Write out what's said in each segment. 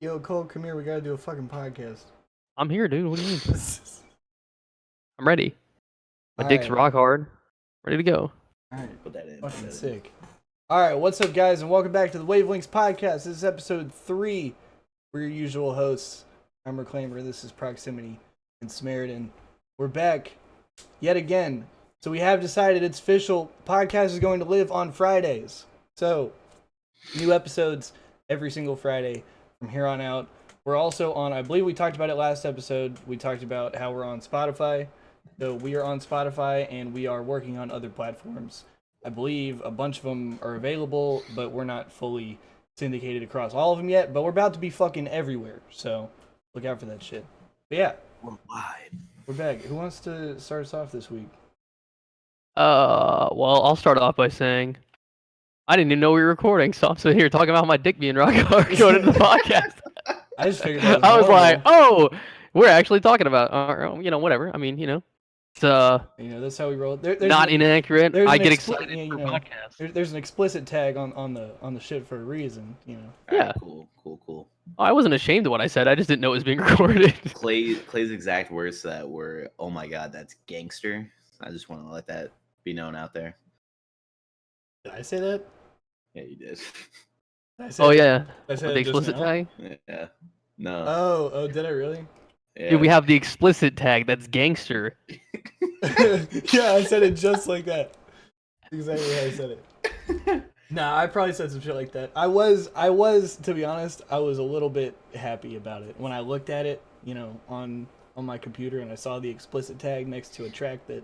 Yo, Cole, come here. We gotta do a fucking podcast. I'm here, dude. What do you mean? I'm ready. My dick's Alright. rock hard. Ready to go. Alright. Put that in. Fucking sick. Alright, what's up, guys, and welcome back to the Wavelengths podcast. This is episode 3. We're your usual hosts. I'm Reclaimer. This is Proximitty and Samaritxn. We're back yet again. So we have decided it's official. Podcast is going to live on Fridays. So, new episodes every single Friday from here on out. We're also on, I believe we talked about it last episode. We talked about how we're on Spotify. So we are on Spotify and we are working on other platforms. I believe a bunch of them are available, but we're not fully syndicated across all of them yet. But we're about to be fucking everywhere. So look out for that shit. But yeah, Worldwide. we're back. Who wants to start us off this week? Well, I'll start off by saying I didn't even know we were recording, so I'm sitting here talking about my dick being rock hard going into the podcast. I just figured that I was normal. like, oh, we're actually talking about, whatever. I mean, it's that's how we roll. There's not inaccurate. there's I an get expli- excited yeah, for podcasts. There's an explicit tag on the shit for a reason. Yeah. Right, cool. Oh, I wasn't ashamed of what I said. I just didn't know it was being recorded. Clay's exact words to that were, "Oh my god, that's gangster." I just want to let that be known out there. Did I say that? Yeah, you did. I said, Oh yeah, I said the it just explicit now? tag. Yeah. No. Oh, did I really? Yeah. Dude, we have the explicit tag. That's gangster. Yeah, I said it just like that. Exactly how I said it. Nah, I probably said some shit like that. I was, to be honest, I was a little bit happy about it when I looked at it, on my computer, and I saw the explicit tag next to a track that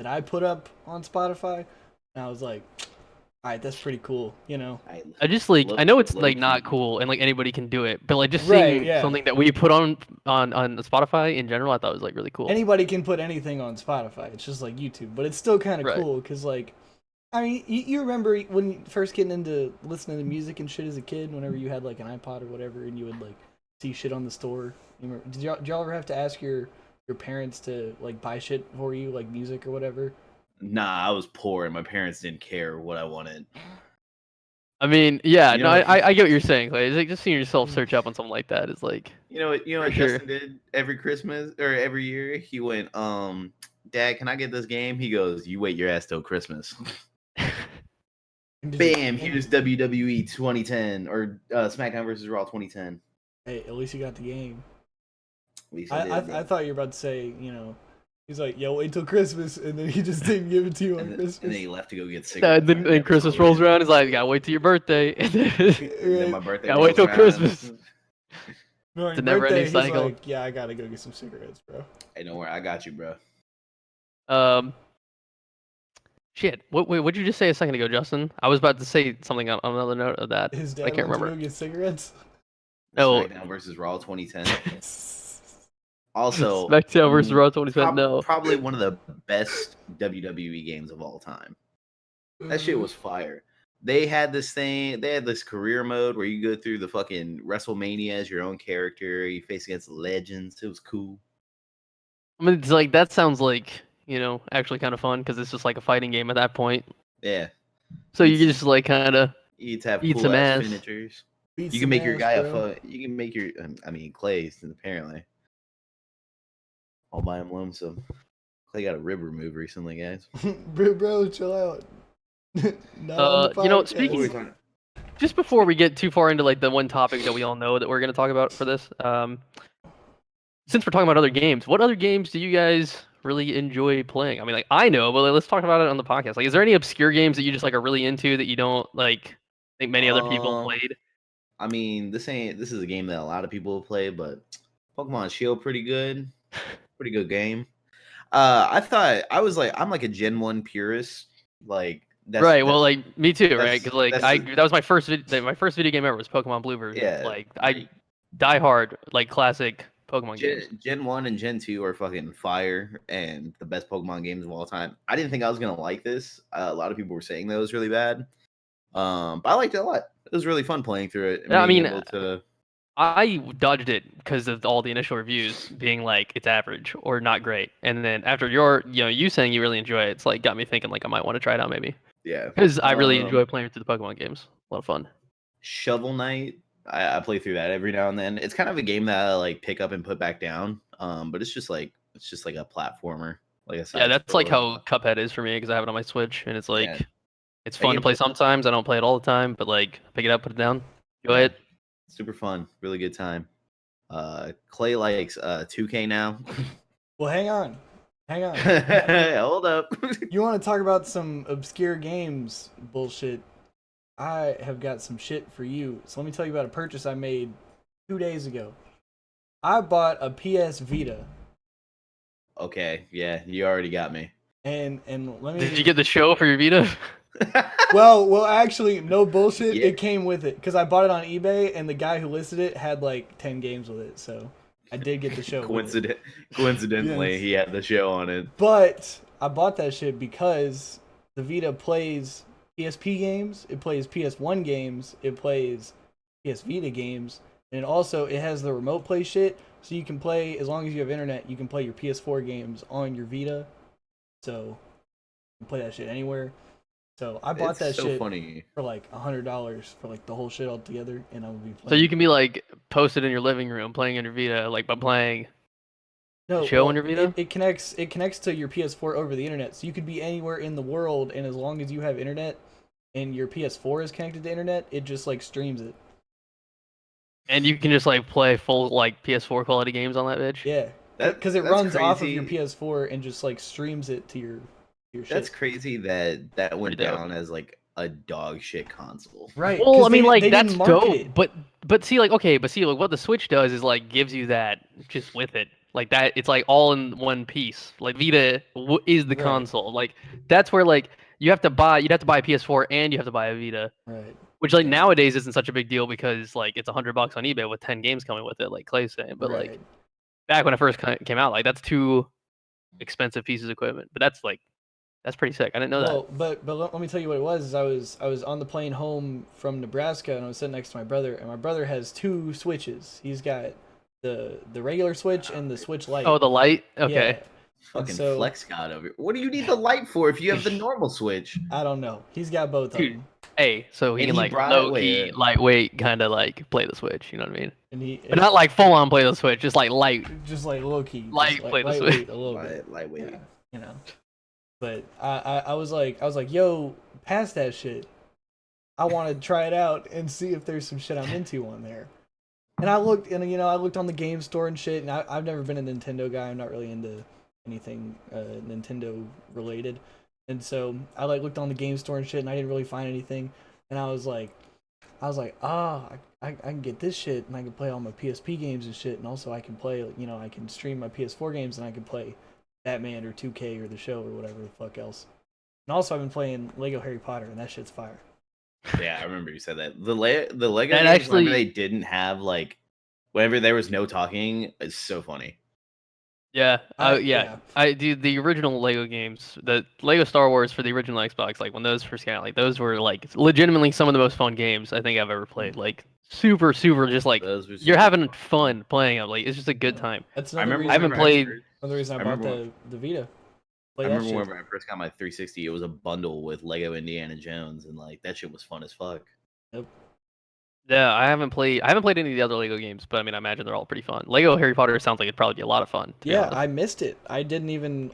I put up on Spotify, and I was like, all right, that's pretty cool, I just I know it's not cool and anybody can do it, but just Right, seeing yeah. something that we put on Spotify in general, I thought was really cool. Anybody can put anything on Spotify. It's just like YouTube, but it's still kind of Right. cool because, I mean, you remember when you first getting into listening to music and shit as a kid, whenever you had an iPod or whatever, and you would see shit on the store. Did y'all ever have to ask your parents to buy shit for you, like music or whatever? Nah, I was poor and my parents didn't care what I wanted. I mean, yeah, You no, know- I get what you're saying, Clay. It's just seeing yourself search up on something like that is like, You know what For sure. Justin did every Christmas or every year? He went, Dad, can I get this game? He goes, you wait your ass till Christmas. Bam, here's WWE 2010 or SmackDown vs. Raw 2010. Hey, at least you got the game. At least I did, bro. I thought you were about to say, he's like, yo, wait till Christmas, and then he just didn't give it to you on and Christmas. then he left to go get cigarettes. then Christmas rolls around. It's like, gotta wait till your birthday. And Then my birthday. Gotta wait till rolls around. Christmas. No, It's a on never-ending birthday, he's cycle. like, yeah, I gotta go get some cigarettes, bro. Hey, don't worry, I got you, bro. Shit. What'd you just say a second ago, Justin? I was about to say something on another note of that. His dad I can't went to remember. go get cigarettes. No. SmackDown vs. Raw 2010. Also, SmackDown vs. Raw 2010. No. probably one of the best WWE games of all time. That shit was fire. They had this thing. They had this career mode where you go through the fucking WrestleMania as your own character. You face against legends. It was cool. I mean, it's that sounds actually kind of fun because it's just like a fighting game at that point. Yeah, So you can just kind of you have Eat cool some ass ass. finishers. Beat You some can make your ass, guy a bro. You can make your. Clay apparently. All by him lonesome. Clay got a rib removed recently, guys. bro, chill out. Not on the podcast. speaking- Just before we get too far into the one topic that we all know that we're going to talk about for this, since we're talking about other games, what other games do you guys really enjoy playing? I mean, I know, but let's talk about it on the podcast. Is there any obscure games that you just are really into that you don't think many other people played? I mean, this is a game that a lot of people have played, but Pokemon Shield pretty good. Pretty good game. I thought I'm a Gen 1 purist. That's, Right. Well, me too, right? Because that's that was my first video game ever was Pokemon Blue version. Yeah. I die hard classic Pokemon games. Gen 1 and Gen 2 are fucking fire and the best Pokemon games of all time. I didn't think I was gonna like this. A lot of people were saying that it was really bad. But I liked it a lot. It was really fun playing through it. and Yeah, I being mean, able to- I dodged it because of all the initial reviews being it's average or not great, and then after you saying you really enjoy it, it's got me thinking I might want to try it out maybe yeah. because I really enjoy playing through the Pokemon games. A lot of fun. Shovel Knight I play through that every now and then. It's kind of a game that I like pick up and put back down. But it's just like a platformer, like a side Yeah, that's like scroller. how Cuphead is for me because I have it on my Switch, and it's like Yeah. it's That fun to game's play sometimes. I don't play it all the time, but like pick it up, put it down, enjoy Yeah. it. super fun, really good time. Clay likes 2K now. Well, hang on. Hold up. You want to talk about some obscure games bullshit? I have got some shit for you. So let me tell you about a purchase I made 2 days ago. I bought a PS Vita, Okay, yeah, you already got me. and let me. Did you get the show for your Vita? Well, actually, no bullshit. Yeah. It came with it because I bought it on eBay, and the guy who listed it had like 10 games with it. So I did get the show. Coincidentally, Yes. he had the show on it. But I bought that shit because the Vita plays PSP games, it plays PS1 games, it plays PS Vita games, and also it has the remote play shit, so you can play, as long as you have internet, you can play your PS4 games on your Vita. So you can play that shit anywhere. So I bought that so shit funny. for like $100 for like the whole shit all together, and I will be playing. So you can be like posted in your living room playing on your Vita, like by playing show on your Vita? It connects to your PS4 over the internet, so you could be anywhere in the world, and as long as you have internet and your PS4 is connected to internet, it just like streams it. And you can just like play full like PS4 quality games on that bitch. Yeah, because it That's runs off of crazy. your PS4 and just like streams it to your shit. That's crazy that went Pretty dope. down as like a dog shit console. Right. Well, 'cause I mean, they, like they that's didn't market dope, it. but see, like okay, but see, like what the Switch does is like gives you that just with it, like that. It's like all in one piece. Like Vita is the Right. console. Like that's where like you'd have to buy a PS4 and you have to buy a Vita, Right. which like Yeah. nowadays isn't such a big deal because like it's $100 on eBay with 10 games coming with it, like Clay's saying. But like Right. back when it first came out, like that's two expensive pieces of equipment. But that's pretty sick. I didn't know Well, but let me tell you what it was. Is I was on the plane home from Nebraska, and I was sitting next to my brother, and my brother has two Switches. He's got the regular Switch and the Switch Lite. that. Oh, the light. Okay. Yeah. Fucking so- flex god over here. What do you need the light for if you have the normal Switch? I don't know. He's got both of Dude. them, Hey, so he And can he like brought- low wait, key, lightweight, kind of like play the Switch. You know what I mean? and But not like full on play the Switch, just like light. just like low key, just Light like play the lightweight Switch. a little bit. Lightweight. Yeah, you know. But I was like, yo, pass that shit. I want to try it out and see if there's some shit I'm into on there. And I looked, and I looked on the game store and shit. And I've never been a Nintendo guy. I'm not really into anything Nintendo related. And so I like looked on the game store and shit, and I didn't really find anything. And I was like, I can get this shit, and I can play all my PSP games and shit, and also I can play, I can stream my PS4 games, and I can play Batman or 2K or the show or whatever the fuck else. And also I've been playing Lego Harry Potter, and that shit's fire. Yeah, I remember you said that. The Lego And games, actually- whenever they didn't have like, whenever there was no talking, it's so funny. Yeah. I- Yeah. yeah. I do the original Lego games, the Lego Star Wars for the original Xbox. Like when those first came out, like those were like legitimately some of the most fun games I think I've ever played. Like super, just like Those were you're super having fun. fun playing them. Like it's just a good time. That's I another remember. reason, I haven't whenever played- first- another reason I I bought remember the Vita. Play I that remember shit. when I first got my 360, it was a bundle with Lego Indiana Jones, and like that shit was fun as fuck. Yeah, I haven't played any of the other Lego games, but I mean, I imagine they're all pretty fun. Lego Harry Potter sounds like it'd probably be a lot of fun. To be Yeah, honest. I missed it. I didn't even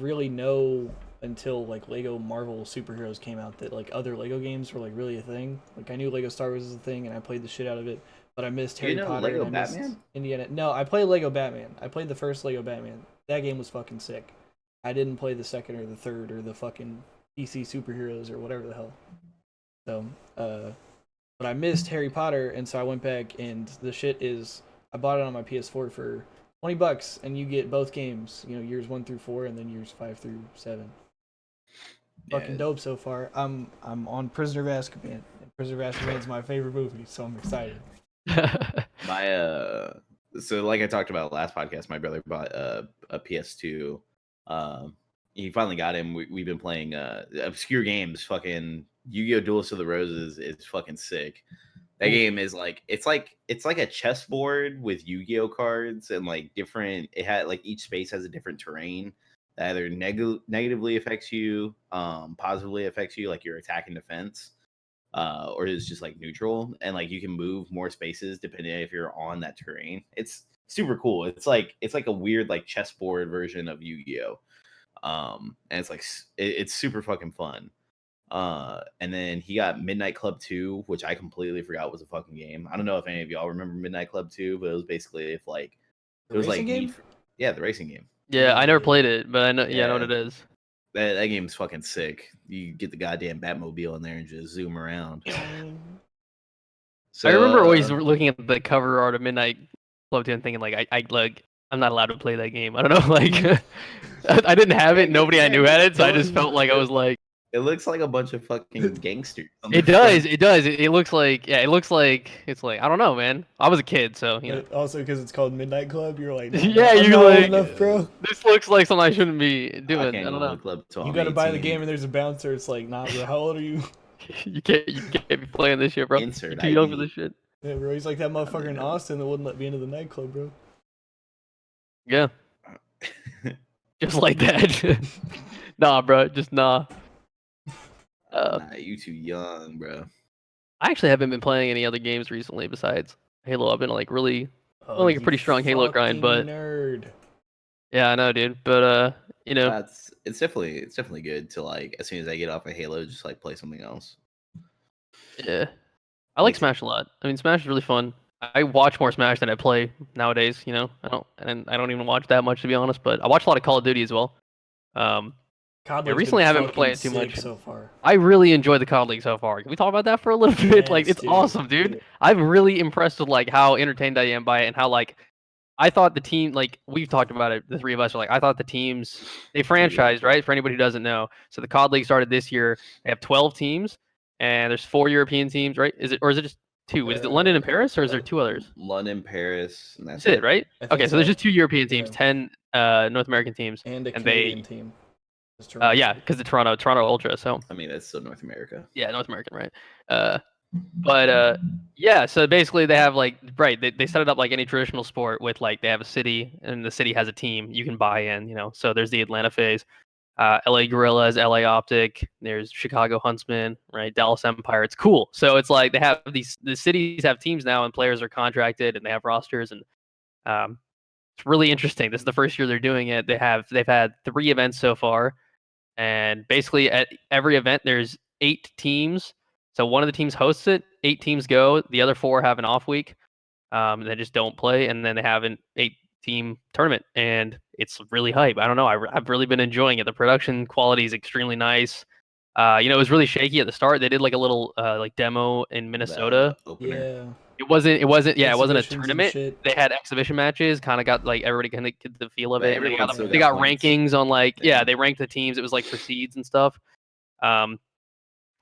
really know until like Lego Marvel superheroes came out that like other Lego games were like really a thing. Like I knew Lego Star Wars was a thing, and I played the shit out of it. But I missed Harry You know Potter. Lego and I missed Batman? Indiana. No, I played Lego Batman. I played the first Lego Batman. That game was fucking sick. I didn't play the second or the third or the fucking DC superheroes or whatever the hell. So, but I missed Harry Potter, and so I went back, and the shit is, I bought it on my PS4 for $20, and you get both games, years 1 through 4, and then years 5 through 7. Fucking Yeah. dope so far. I'm on Prisoner of Azkaban, and Prisoner of Azkaban is my favorite movie, so I'm excited. My so like I talked about last podcast, my brother bought a PS2. He finally got him. We've been playing obscure games. Fucking Yu-Gi-Oh! Duelist of the Roses is fucking sick. That game is like it's like a chessboard with Yu-Gi-Oh cards and like different. It had like each space has a different terrain that either negatively affects you, positively affects you, like your attack and defense. or is just like neutral, and like you can move more spaces depending if you're on that terrain. It's super cool. It's like a weird like chessboard version of Yu-Gi-Oh. And it's like it's super fucking fun. And then he got Midnight Club 2, which I completely forgot was a fucking game. I don't know if any of y'all remember Midnight Club 2, but it was basically if like The it was racing like game? yeah, the racing game. Yeah, I never played it, but I know. Yeah, I know what Yeah. it is. That game's fucking sick. You get the goddamn Batmobile in there and just zoom around. So I remember always looking at the cover art of Midnight Club 2 and thinking like, I'm not allowed to play that game. I don't know, like I didn't have it. Nobody I knew had it, so I just felt like I was like. it looks like a bunch of fucking gangsters. on the It does. front. It does. It looks like. Yeah, it looks like. It's like I don't know, man. I was a kid, so you know. But also because it's called Midnight Club, you're like, Yeah, I'm you're not old like- enough, bro. This looks like something I shouldn't be I doing. can't I don't go to know. the club till You I'm gotta buy the 18. game and there's a bouncer. It's like, nah, bro. How old are you? You can't be playing this shit, bro. Insert You're too young for ID. this shit. Yeah, bro. He's like that motherfucker in Austin that wouldn't let me into the nightclub, bro. Yeah, just like that. Nah, bro. Just nah. Nah, you too young, bro. I actually haven't been playing any other games recently besides Halo. I've been like really. like a you pretty strong Halo grind, fucking but- nerd. Yeah, I know, dude. But you know, It's definitely good to like as soon as I get off of Halo, just like play something else. yeah. I like Me too. Smash a lot. I mean, Smash is really fun. I watch more Smash than I play nowadays. You know, I don't even watch that much to be honest. But I watch a lot of Call of Duty as well. COD Yeah, League's recently been I haven't been fucking playing too sick much. so far. I really enjoy the COD League so far. Can we talk about that for a little bit? Like, Yes, it's dude. awesome, dude. I'm really impressed with like how entertained I am by it and how like I thought the team, like we've talked about it, the three of us are like, I thought the teams they franchised, right? For anybody who doesn't know, so the COD League started this year. They have 12 teams, and there's 4 European teams, right? Is it just 2? Is it London and Paris, or is there 2 others? London, Paris, and that's That's it, right? I think Okay, so there's so. just 2 European teams, Yeah. 10 North American teams. And a And they- Canadian team. Just to remember. Yeah, because the Toronto Ultra. So I mean, that's still North America. yeah, North American, right? Yeah, so basically they have like they set it up like any traditional sport with like they have a city and the city has a team you can buy in, you know. So there's the Atlanta Phase, LA Gorillas, LA Optic, there's Chicago Huntsmen, right? Dallas Empire. It's cool. So it's like they have the cities have teams now and players are contracted and they have rosters and it's really interesting. This is the first year they're doing it. They've had 3 events so far, and basically at every event there's 8 teams. So one of the teams hosts it, 8 teams go, the other 4 have an off week. They just don't play, and then they have an 8-team tournament, and it's really hype. I don't know. I've really been enjoying it. The production quality is extremely nice. You know, it was really shaky at the start. They did like a little like demo in Minnesota. The opener. Yeah. It wasn't a Exhibitions and tournament. shit. They had exhibition matches, kind of got like everybody kind of get the feel of But it. And they everyone got, still they got got points. rankings on like Yeah. they ranked the teams. It was like for seeds and stuff. And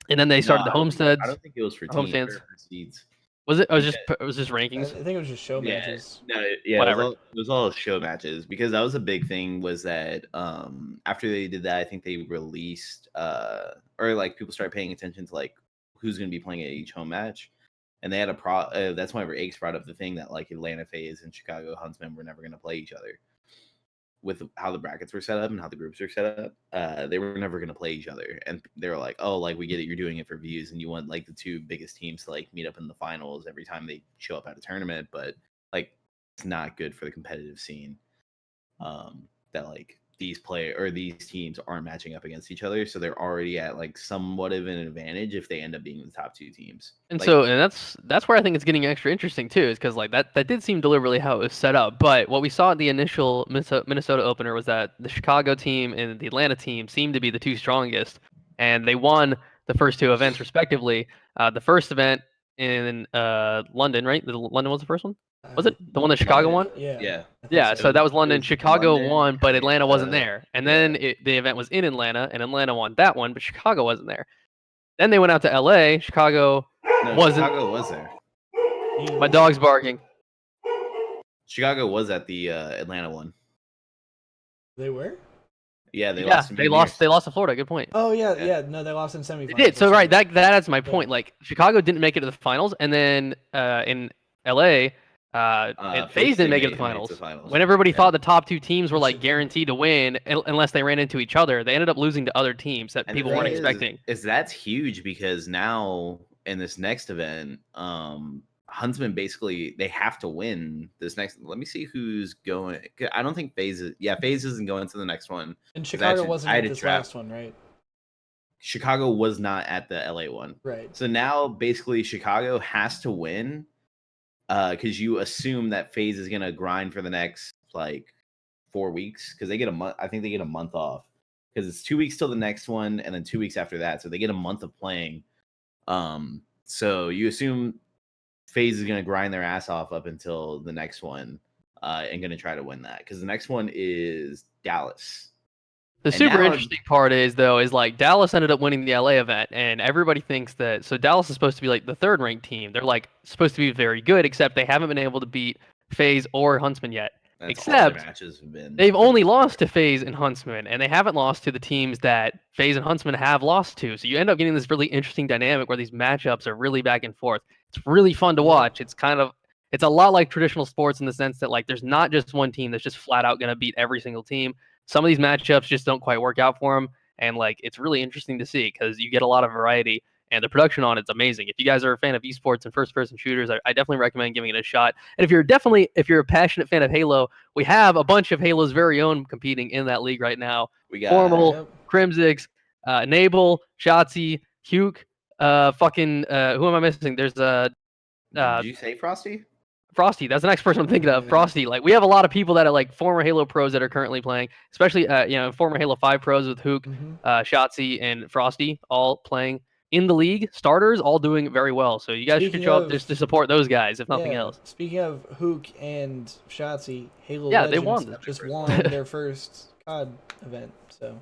then they started the homesteads. I don't think it was for Home teams. stands. Or for seeds. Was it? Yeah. It was just I rankings. think it was just show Yeah. matches. No, yeah, Whatever. It was all show matches because that was a big thing. Was that after they did that, I think they released or like people started paying attention to like who's going to be playing at each home match, and they had a that's whenever Aches brought up the thing that like Atlanta Phase and Chicago Huntsmen were never going to play each other. With how the brackets were set up and how the groups were set up, they were never going to play each other, and they were like, "Oh, like we get it, you're doing it for views, and you want like the 2 biggest teams to like meet up in the finals every time they show up at a tournament." But like, it's not good for the competitive scene. That like these teams aren't matching up against each other, so they're already at like somewhat of an advantage if they end up being the top 2 teams. And Like, so, and that's where I think it's getting extra interesting too, is because like that did seem deliberately how it was set up. But what we saw at the initial Minnesota opener was that the Chicago team and the Atlanta team seemed to be the 2 strongest, and they won the first 2 events respectively. The first event in London, right? London was the first one. Was it the one that Chicago won? Yeah. yeah, I think Yeah, so that was London. was Chicago London, won, but Atlanta wasn't yeah. there. And then the event was in Atlanta, and Atlanta won that one, but Chicago wasn't there. Then they went out to LA. Chicago No, wasn't. Chicago was there. My dog's barking. Chicago was at the Atlanta one. They were? Yeah, they Yeah, lost. they lost. They lost to Florida. Good point. Oh yeah, Yeah. yeah. No, they lost in semifinals. They did. So right, that adds my Yeah. point. Like Chicago didn't make it to the finals, and then in LA, FaZe didn't make it to the finals. When everybody Yeah. thought the top 2 teams were like guaranteed to win, unless they ran into each other, they ended up losing to other teams that And the people weren't thing expecting. is that's huge because now in this next event, Huntsman basically they have to win this next. Let me see who's going. I don't think FaZe is. Yeah, FaZe isn't going to the next one. And Chicago wasn't I at had this draft. last one, right? Chicago was not at the LA one. Right. So now basically Chicago has to win because you assume that FaZe is gonna grind for the next like 4 weeks because they get a month. I think they get a month off because it's 2 weeks till the next one and then 2 weeks after that. So they get a month of playing. So you assume FaZe is gonna grind their ass off up until the next one and gonna try to win that because the next one is Dallas. The super interesting part is like Dallas ended up winning the LA event, and everybody thinks that. So Dallas is supposed to be like the third ranked team. They're like supposed to be very good, except they haven't been able to beat FaZe or Huntsman yet. That's all their matches have been. They've only lost to FaZe and Huntsman, and they haven't lost to the teams that FaZe and Huntsman have lost to. So you end up getting this really interesting dynamic where these matchups are really back and forth. It's really fun to watch. It's a lot like traditional sports in the sense that like there's not just one team that's just flat out going to beat every single team. Some of these matchups just don't quite work out for them, and like it's really interesting to see because you get a lot of variety, and the production on it's amazing. If you guys are a fan of esports and first-person shooters, I definitely recommend giving it a shot. And if you're a passionate fan of Halo, we have a bunch of Halo's very own competing in that league right now. We got Formal, Crimsix, Nabel, Shotzi, Huke, who am I missing? There's did you say Frosty? Frosty, that's the next person I'm thinking of. Frosty, like we have a lot of people that are like former Halo pros that are currently playing, especially former Halo 5 pros with Hook, Shotzi, and Frosty all playing in the league. Starters all doing very well. So you guys should show up just to support those guys, if nothing else. Speaking of Hook and Shotzi, Halo Legends just won their first COD event. So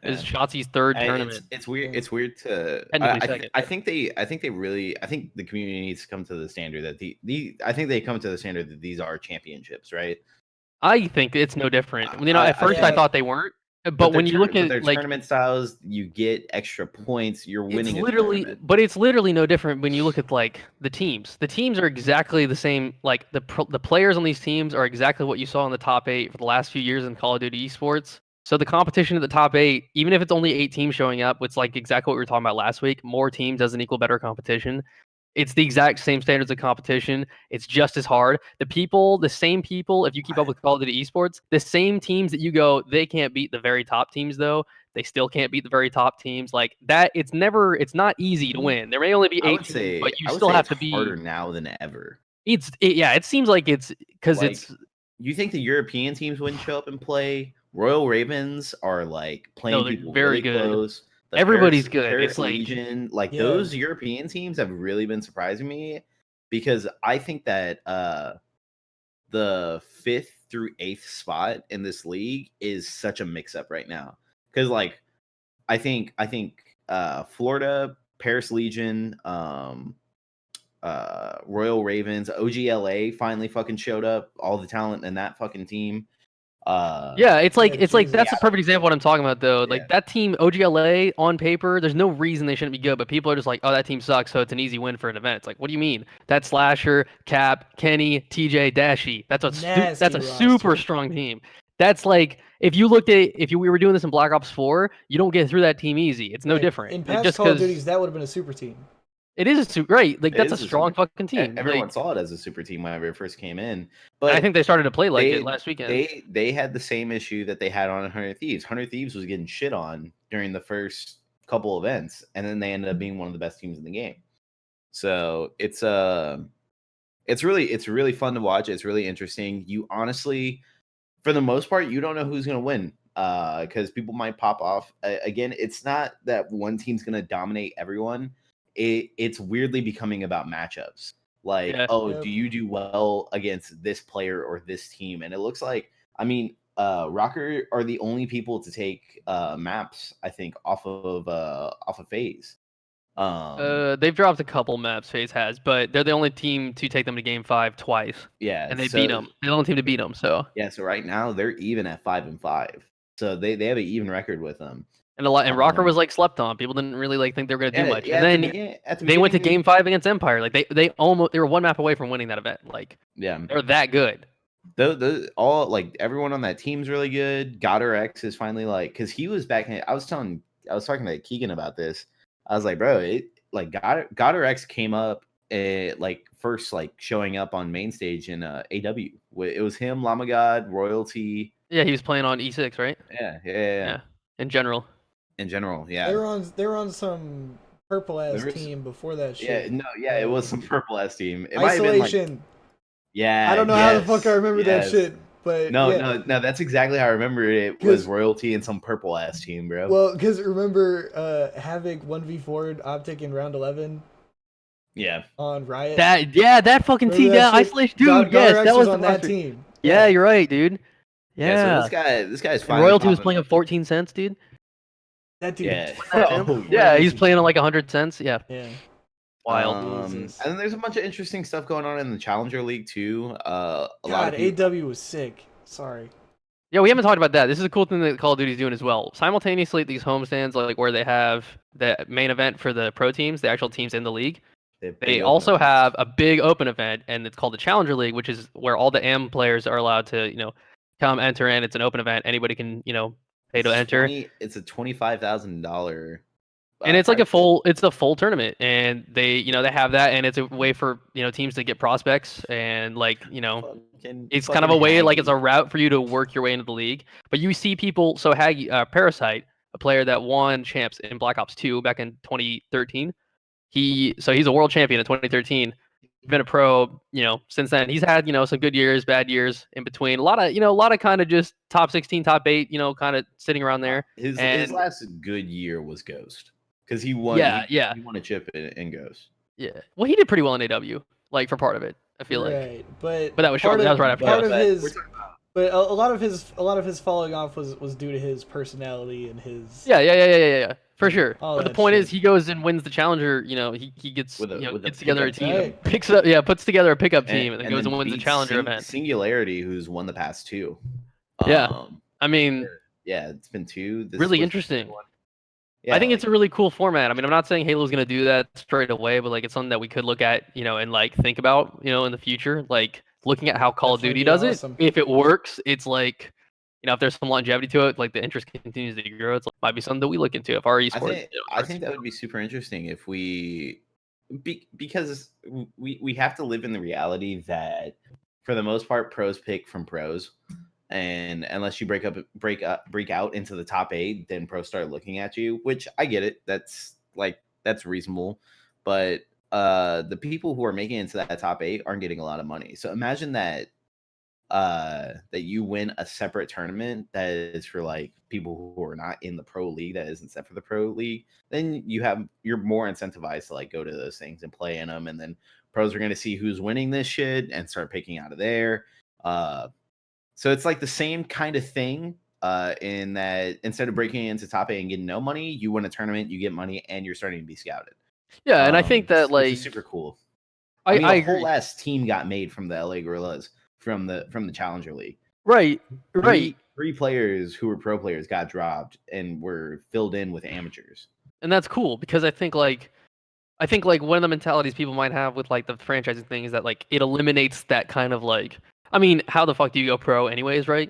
it's Shotzi's third tournament. It's weird. It's weird to. I think the community needs to come to the standard that I think they come to the standard that these are championships, right? I think it's no different. At first I thought they weren't, but when you look at their like tournament styles, you get extra points. You're winning. It's literally no different when you look at like the teams. The teams are exactly the same. Like the players on these teams are exactly what you saw in the top 8 for the last few years in Call of Duty Esports. So the competition at the top 8, even if it's only 8 teams showing up, it's like exactly what we were talking about last week. More teams doesn't equal better competition. It's the exact same standards of competition. It's just as hard. The same people, if you keep up with Call of Duty Esports, the same teams that you go, they can't beat the very top teams though. They still can't beat the very top teams. Like that, it's not easy to win. There may only be 8 teams, but you still have to be harder now than ever. It seems like it's because like, it's. You think the European teams wouldn't show up and play? Royal Ravens are like playing people very really good. close. Everybody's good. It's Legion, those European teams have really been surprising me because I think that the 5th through 8th spot in this league is such a mix-up right now. Because like I think Florida, Paris Legion, Royal Ravens, OGLA finally fucking showed up. All the talent in that fucking team. That's a perfect example of what I'm talking about though. Like that team OGLA on paper, there's no reason they shouldn't be good, but people are just like, oh, that team sucks, so it's an easy win for an event. It's like, what do you mean? That's Slasher, Cap, Kenny, TJ, Dashy. That's a super strong team. That's like if you we were doing this in Black Ops 4, you don't get through that team easy. It's no different. In past Call of Duties, that would have been a super team. It is a super great. Like that's a strong fucking team. Everyone saw it as a super team whenever it first came in. But I think they started to play like it last weekend. They had the same issue that they had on 100 Thieves. 100 Thieves was getting shit on during the first couple events, and then they ended up being one of the best teams in the game. So it's really fun to watch. It's really interesting. You honestly, for the most part, you don't know who's gonna win. Because people might pop off. Again, it's not that one team's gonna dominate everyone. It's weirdly becoming about matchups. Like, do you do well against this player or this team? And it looks like, Rocker are the only people to take maps, I think, off of FaZe. They've dropped a couple maps FaZe has, but they're the only team to take them to Game 5 twice. Yeah, and they beat them. They're the only team to beat them. So so right now they're even at 5-5. So they have an even record with them. And Rocker was like slept on. People didn't really think they were going to do much. And then they went to Game 5 against Empire. Like they were one map away from winning that event. Like they're that good. Everyone on that team's really good. Goddard X is finally because he was back in. I was talking to Keegan about this. I was like, bro, like God X came up like first like showing up on main stage in AW. It was him, Llama God, Royalty. Yeah, he was playing on E6, right? Yeah. In general. In general, yeah. They were on some purple ass team before that shit. It was some purple ass team. It Isolation. might have been like, yeah. I don't know how the fuck I remember that shit. But no, that's exactly how I remember it. It was Royalty and some purple ass team, bro. Well, because remember Havoc 1v4'd Optic in round 11? Yeah. On Riot. That fucking team. Yeah, Isolation, dude. Yes, that was on that team. Yeah, you're right, dude. Yeah. So this guy's fine. Royalty was playing at 14 cents, dude. That dude. Yeah, he's playing on like 100 cents. Yeah. Yeah. Wild. And then there's a bunch of interesting stuff going on in the Challenger League too. A lot of AW was sick. Sorry. Yeah, we haven't talked about that. This is a cool thing that Call of Duty's doing as well. Simultaneously at these homestands, like where they have the main event for the pro teams, the actual teams in the league, they also have a big open event, and it's called the Challenger League, which is where all the AM players are allowed to, come enter in. It's an open event. Anybody can, pay to enter. It's a $25,000. And it's like a full tournament, and they have that, and it's a way for teams to get prospects, and it's kind of a way, like it's a route for you to work your way into the league. But you see people, so Parasite, a player that won champs in Black Ops 2 back in 2013, he's a world champion in 2013. He's been a pro, since then. He's had some good years, bad years in between. A lot of kind of just top 16, top 8, kind of sitting around there. His last good year was Ghost. Because he won, he won a chip in Ghost. Yeah, well, he did pretty well in AW, like for part of it. I feel like, but that was short. That was right after. Part of his, but a lot of his falling off was due to his personality and his. Yeah, for sure. But the point is, he goes and wins the Challenger. He gets gets together a team, right. puts together a pickup team, and then goes and wins the Challenger event. Singularity, who's won the past 2. I mean, it's been 2. Really interesting. Yeah, I think it's a really cool format. I mean, I'm not saying Halo's going to do that straight away, but it's something that we could look at, and think about, in the future, looking at how Call of Duty does it. If it works, it's if there's some longevity to it, the interest continues to grow. It might be something that we look into if our esports. I think that would be super interesting if because we have to live in the reality that for the most part, pros pick from pros. And unless you break out into the top 8, then pros start looking at you, which I get it. That's reasonable. But the people who are making it into that top 8 aren't getting a lot of money. So imagine that you win a separate tournament that is for people who are not in the pro league, that isn't set for the pro league. Then you're more incentivized to go to those things and play in them. And then pros are going to see who's winning this shit and start picking out of there. So it's the same kind of thing in that instead of breaking into top 8 and getting no money, you win a tournament, you get money, and you're starting to be scouted. Yeah, and I think that which is super cool. I mean, a whole ass team got made from the LA Gorillas from the Challenger League. Right. Three players who were pro players got dropped and were filled in with amateurs. And that's cool because I think one of the mentalities people might have with the franchising thing is that it eliminates that kind of I mean, how the fuck do you go pro anyways, right?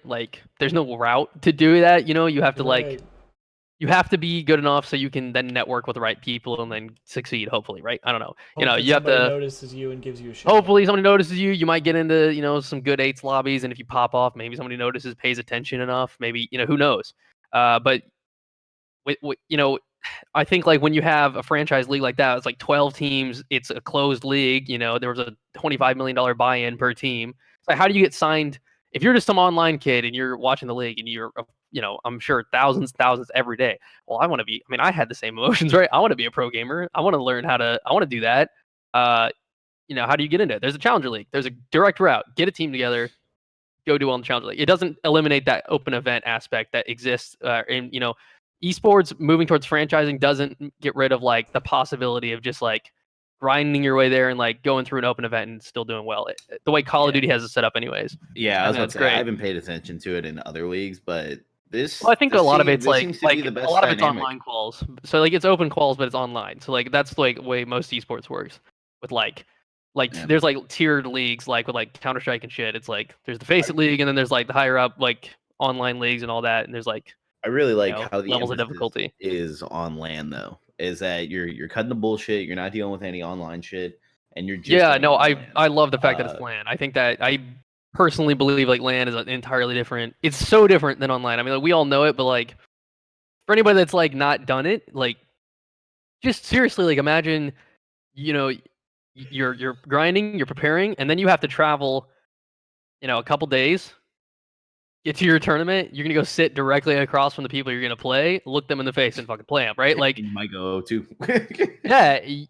There's no route to do that, you have to you have to be good enough so you can then network with the right people and then succeed, hopefully, right? I don't know. Hopefully you have to notices you and gives you a shot. Hopefully somebody notices you. You might get into, some good 8s lobbies, and if you pop off, maybe somebody notices, pays attention enough, maybe, who knows. But I think when you have a franchise league like that, it's 12 teams, it's a closed league, there was a $25 million buy-in per team. So how do you get signed if you're just some online kid and you're watching the league and you're, I'm sure thousands every day. Well, I had the same emotions, right? I want to be a pro gamer. I want to learn I want to do that. How do you get into it? There's a Challenger League. There's a direct route. Get a team together, go do well in the Challenger League. It doesn't eliminate that open event aspect that exists. Esports moving towards franchising doesn't get rid of the possibility of just grinding your way there and going through an open event and still doing well. The way Call of Duty has it set up anyways. Yeah, I was about to say, I haven't paid attention to it in other leagues, but I think a lot of it's a lot of it's online calls. So it's open calls, but it's online. So that's the way most esports works. With there's tiered leagues with Counter Strike and shit. It's there's the Face It League, and then there's the higher up online leagues and all that. And there's I really like how the levels of difficulty is on LAN though. is that you're cutting the bullshit. You're not dealing with any online shit, and you're just Yeah, doing no, it on LAN. I love the fact that it's LAN. I think that I personally believe like LAN is an entirely different. It's so different than online. I mean, like, we all know it, but like for anybody that's like not done it, like just seriously, like imagine, you know, you're grinding, you're preparing, and then you have to travel, a couple days, get to your tournament. You're gonna go sit directly across from the people you're gonna play, look them in the face, and fucking play them, right? Like, And you might go too. yeah, you,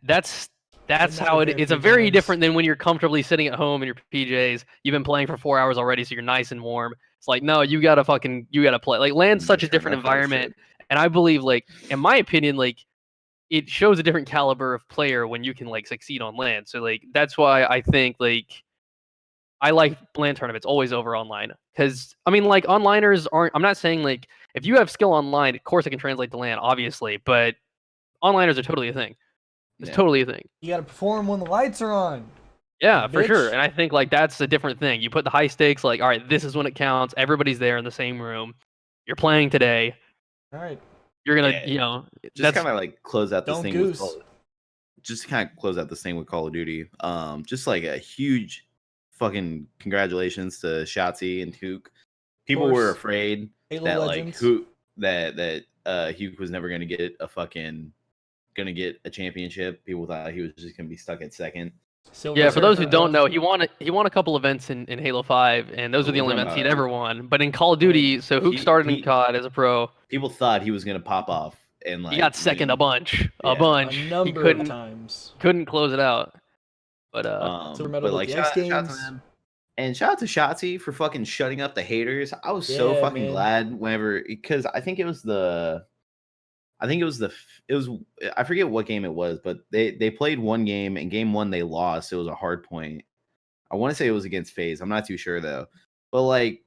that's It's not how a it. fair It's a few very times. different than when you're comfortably sitting at home in your PJs. You've been playing for 4 hours already, so you're nice and warm. It's like, no, you gotta play. Like, LAN's such a different environment, and I believe, like, in my opinion, like, it shows a different caliber of player when you can like succeed on LAN. So like that's why I think like I like LAN tournaments always over online. Because I mean, like, onliners aren't. I'm not saying like if you have skill online, of course it can translate to LAN, obviously, but onliners are totally a thing. It's totally a thing. You gotta perform when the lights are on. Yeah, for sure. Bitch. And I think like that's a different thing. You put the high stakes, like, all right, this is when it counts. Everybody's there in the same room. You're playing today. All right. You're gonna, Just that's kind of like close out this Don't thing goose. with just kind of close out this thing with Call of Duty. Just like a huge fucking congratulations to Shotzi and Hook. People were course. afraid Halo that Legends. Hook was never gonna get a championship. People thought he was just gonna be stuck at second. Silver Yeah, for those who Surfer don't know, Bronze. he won a couple events in Halo 5, and those But are the we're only talking events he'd about- ever won. But in Call of Duty, so Hook started in COD as a pro. People thought he was gonna pop off and like He got second a win. bunch. Yeah. A He number of times. couldn't close it out. But Silver medal but with like the X shout out to Games. them. And shout out to Shotzi for fucking shutting up the haters. I was so Yeah, fucking man. glad whenever, because I forget what game it was, but they played one game and game one they lost. It was a hard point. I want to say it was against FaZe. I'm not too sure though. But like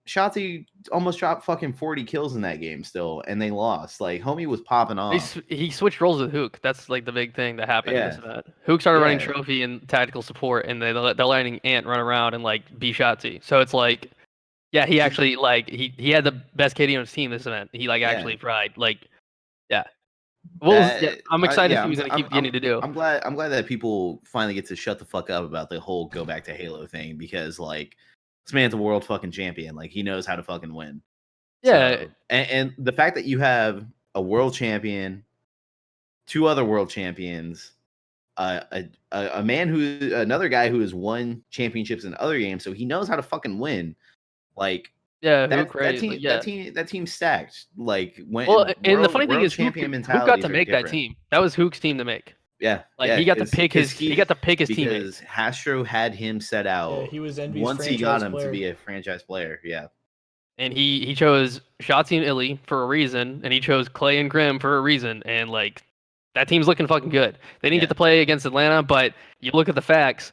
Shotzi almost dropped fucking 40 kills in that game still, and they lost. Like homie was popping off. he switched roles with Hook. That's like the big thing that happened in this Yeah. event. Hook started running Yeah. trophy and tactical support, and they're letting Ant run around and like be Shotzi. So it's like, yeah, he actually like he had the best KD on his team this event. He like actually tried. Like, yeah. Well, I'm excited to see what he's gonna keep getting to do. I'm glad that people finally get to shut the fuck up about the whole go back to Halo thing, because like this man's a world fucking champion. Like he knows how to fucking win. Yeah. So, and the fact that you have a world champion, two other world champions, another guy who has won championships in other games, so he knows how to fucking win. Like that team's stacked. Like and the funny thing is, Hook got to make that team. That was Hook's team to make. Yeah, like he got to pick his teammates. Because Hastro had him set out. Yeah, he was Envy's once he got him player. to be a franchise player. Yeah, and he chose Shotzi and Illy for a reason, and he chose Clay and Grim for a reason, and like that team's looking fucking good. They didn't get to play against Atlanta, but you look at the facts.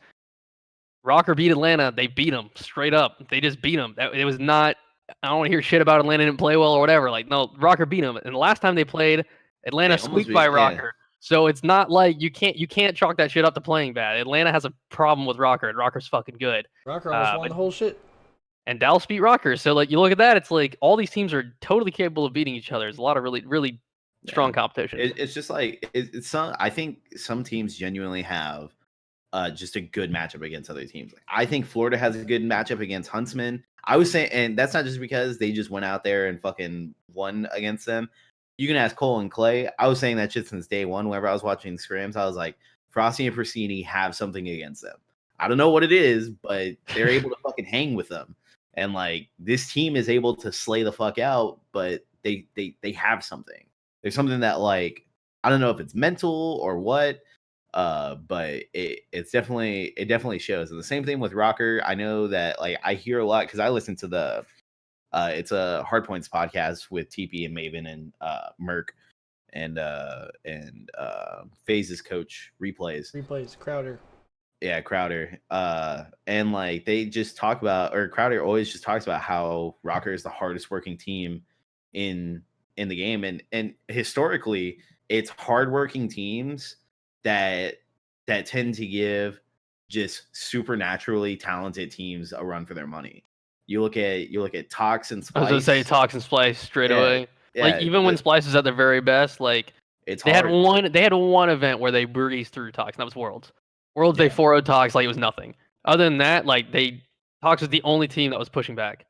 Rocker beat Atlanta. They beat them straight up. They just beat them. It was not. I don't want to hear shit about Atlanta didn't play well or whatever. Like, no, Rocker beat them. And the last time they played, Atlanta squeaked by Rocker. So it's not like you can't chalk that shit up to playing bad. Atlanta has a problem with Rocker, and Rocker's fucking good. Rocker almost won the whole shit. And Dallas beat Rocker. So like you look at that, it's like all these teams are totally capable of beating each other. There's a lot of really, really strong competition. It's just like it's some. I think some teams genuinely have just a good matchup against other teams. Like, I think Florida has a good matchup against Huntsman. I was saying, and that's not just because they just went out there and fucking won against them. You can ask Cole and Clay. I was saying that shit since day one. Whenever I was watching scrims, I was like, Frosty and Persini have something against them. I don't know what it is, but they're able to fucking hang with them. And like this team is able to slay the fuck out, but they have something. There's something that like I don't know if it's mental or what. But it definitely shows. And the same thing with Rocker. I know that like I hear a lot because I listen to the it's a Hardpoints podcast with TP and Maven and Merc and FaZe's coach replays Crowder. Yeah, Crowder. And like they just talk about, or Crowder always just talks about how Rocker is the hardest working team in the game, and historically it's hardworking teams that tend to give just supernaturally talented teams a run for their money. You look at Tox and Splice. I was gonna say Tox and Splice straight away. Like even when Splice is at their very best, like it's they hard. had one event where they breezed through Tox, and that was Worlds. Worlds they Yeah. 4-0 Tox like it was nothing. Other than that, like Tox was the only team that was pushing back,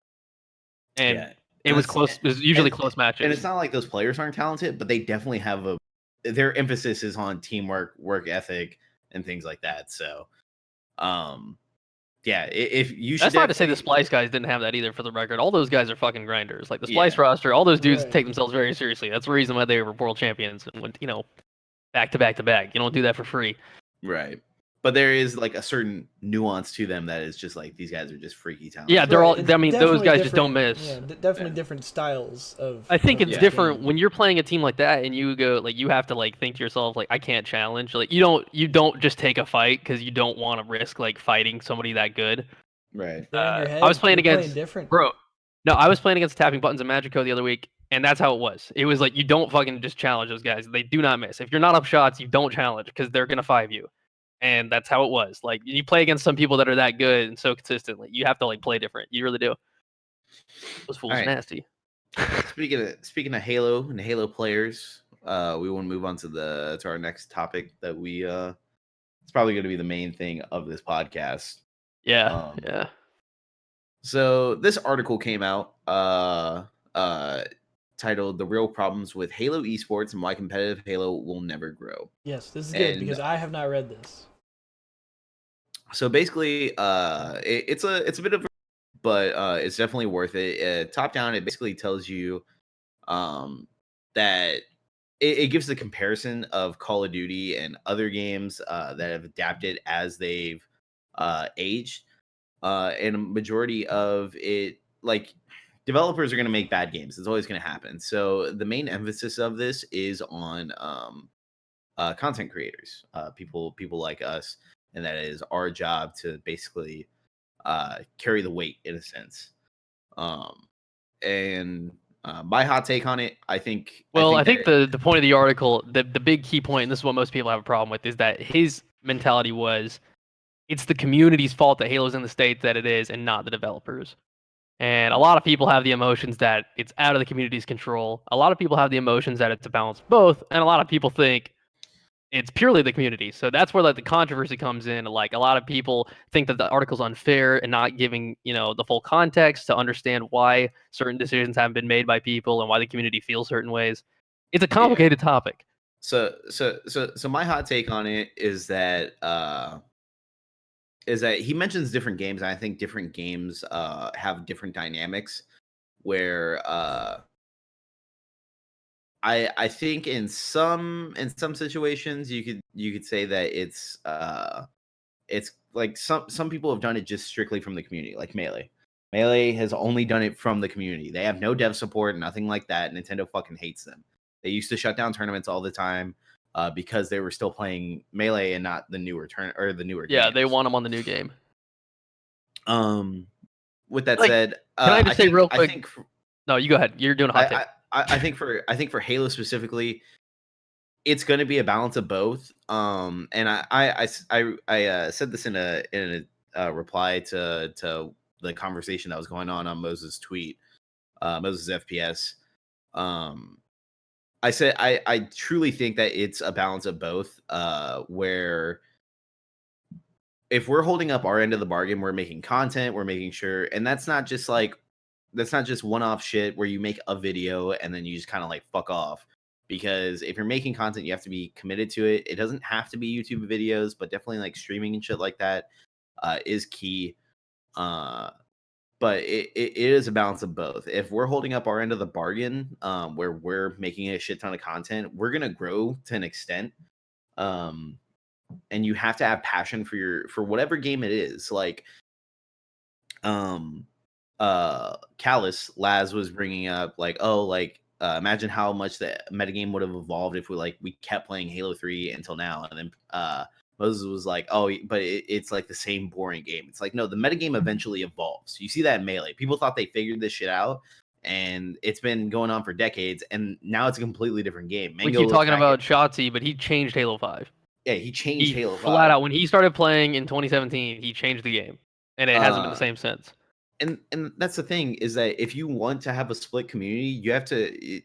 and Yeah. it was close. It was usually close matches. And it's not like those players aren't talented, but they definitely have their emphasis is on teamwork, work ethic, and things like that. So, yeah, if you should. That's not to say the Splice guys didn't have that either. For the record, all those guys are fucking grinders. Like the Splice Yeah. roster, all those dudes Right. take themselves very seriously. That's the reason why they were world champions and went, back to back to back. You don't do that for free. Right. But there is like a certain nuance to them that is just like these guys are just freaky talented. Yeah, they're Right, all. it's I mean, those definitely guys just don't different- miss. Yeah, definitely different styles of. I think of it's the different game. when you're playing a team like that and you go like you have to like think to yourself like I can't challenge. Like you don't just take a fight because you don't want to risk like fighting somebody that good. Right. They're in your head, I was playing you're against different. bro. No, I was playing against Tapping Buttons and Magico the other week, and that's how it was. It was like you don't fucking just challenge those guys. They do not miss. If you're not up shots, you don't challenge because they're gonna 5 you. And that's how it was. Like you play against some people that are that good and so consistently. You have to like play different. You really do. Those fools are nasty. Speaking of Halo and Halo players, we want to move on to our next topic that we it's probably going to be the main thing of this podcast. Yeah. Yeah. So this article came out titled "The Real Problems with Halo Esports and Why Competitive Halo Will Never Grow." Yes, this is good because I have not read this. So basically, it's a bit of, but it's definitely worth it. Top down, it basically tells you that it gives the comparison of Call of Duty and other games that have adapted as they've aged. And a majority of it, like developers are going to make bad games. It's always going to happen. So the main emphasis of this is on content creators, people like us. And that is our job to basically carry the weight in a sense. And my hot take on it, I think. Well, I think the point of the article, the big key point, and this is what most people have a problem with, is that his mentality was, it's the community's fault that Halo's in the state that it is, and not the developers. And a lot of people have the emotions that it's out of the community's control. A lot of people have the emotions that it's a balance of both, and a lot of people think it's purely the community. So that's where like the controversy comes in. Like a lot of people think that the article's unfair and not giving, the full context to understand why certain decisions haven't been made by people and why the community feels certain ways. It's a complicated topic. So my hot take on it is that he mentions different games, and I think different games have different dynamics where I think in some situations you could say that it's like some people have done it just strictly from the community, like Melee. Melee has only done it from the community. They have no dev support, nothing like that. Nintendo fucking hates them. They used to shut down tournaments all the time because they were still playing Melee and not the newer Yeah, games. they want them on the new game. With that said, can I just say real quick? No, you go ahead. You're doing a hot take. I think for Halo specifically, it's going to be a balance of both. And I said this in a reply to the conversation that was going on Moses' tweet, Moses FPS. I said I truly think that it's a balance of both. Where if we're holding up our end of the bargain, we're making content, we're making sure, and that's not just one-off shit where you make a video and then you just kind of like fuck off. Because if you're making content, you have to be committed to it. It doesn't have to be YouTube videos, but definitely like streaming and shit like that is key. But it is a balance of both. If we're holding up our end of the bargain, where we're making a shit ton of content, we're gonna grow to an extent. And you have to have passion for whatever game it is. Like, Callus Laz was bringing up like, imagine how much the metagame would have evolved if we kept playing Halo 3 until now. And then Moses was like, but it's like the same boring game. It's like, no, the metagame eventually evolves. You see that in Melee. People thought they figured this shit out, and it's been going on for decades, and now it's a completely different game. We keep talking about Shotzi, but he changed Halo 5. Yeah, he changed Halo 5. Flat out. When he started playing in 2017, he changed the game, and it hasn't been the same since. And that's the thing, is that if you want to have a split community, you have to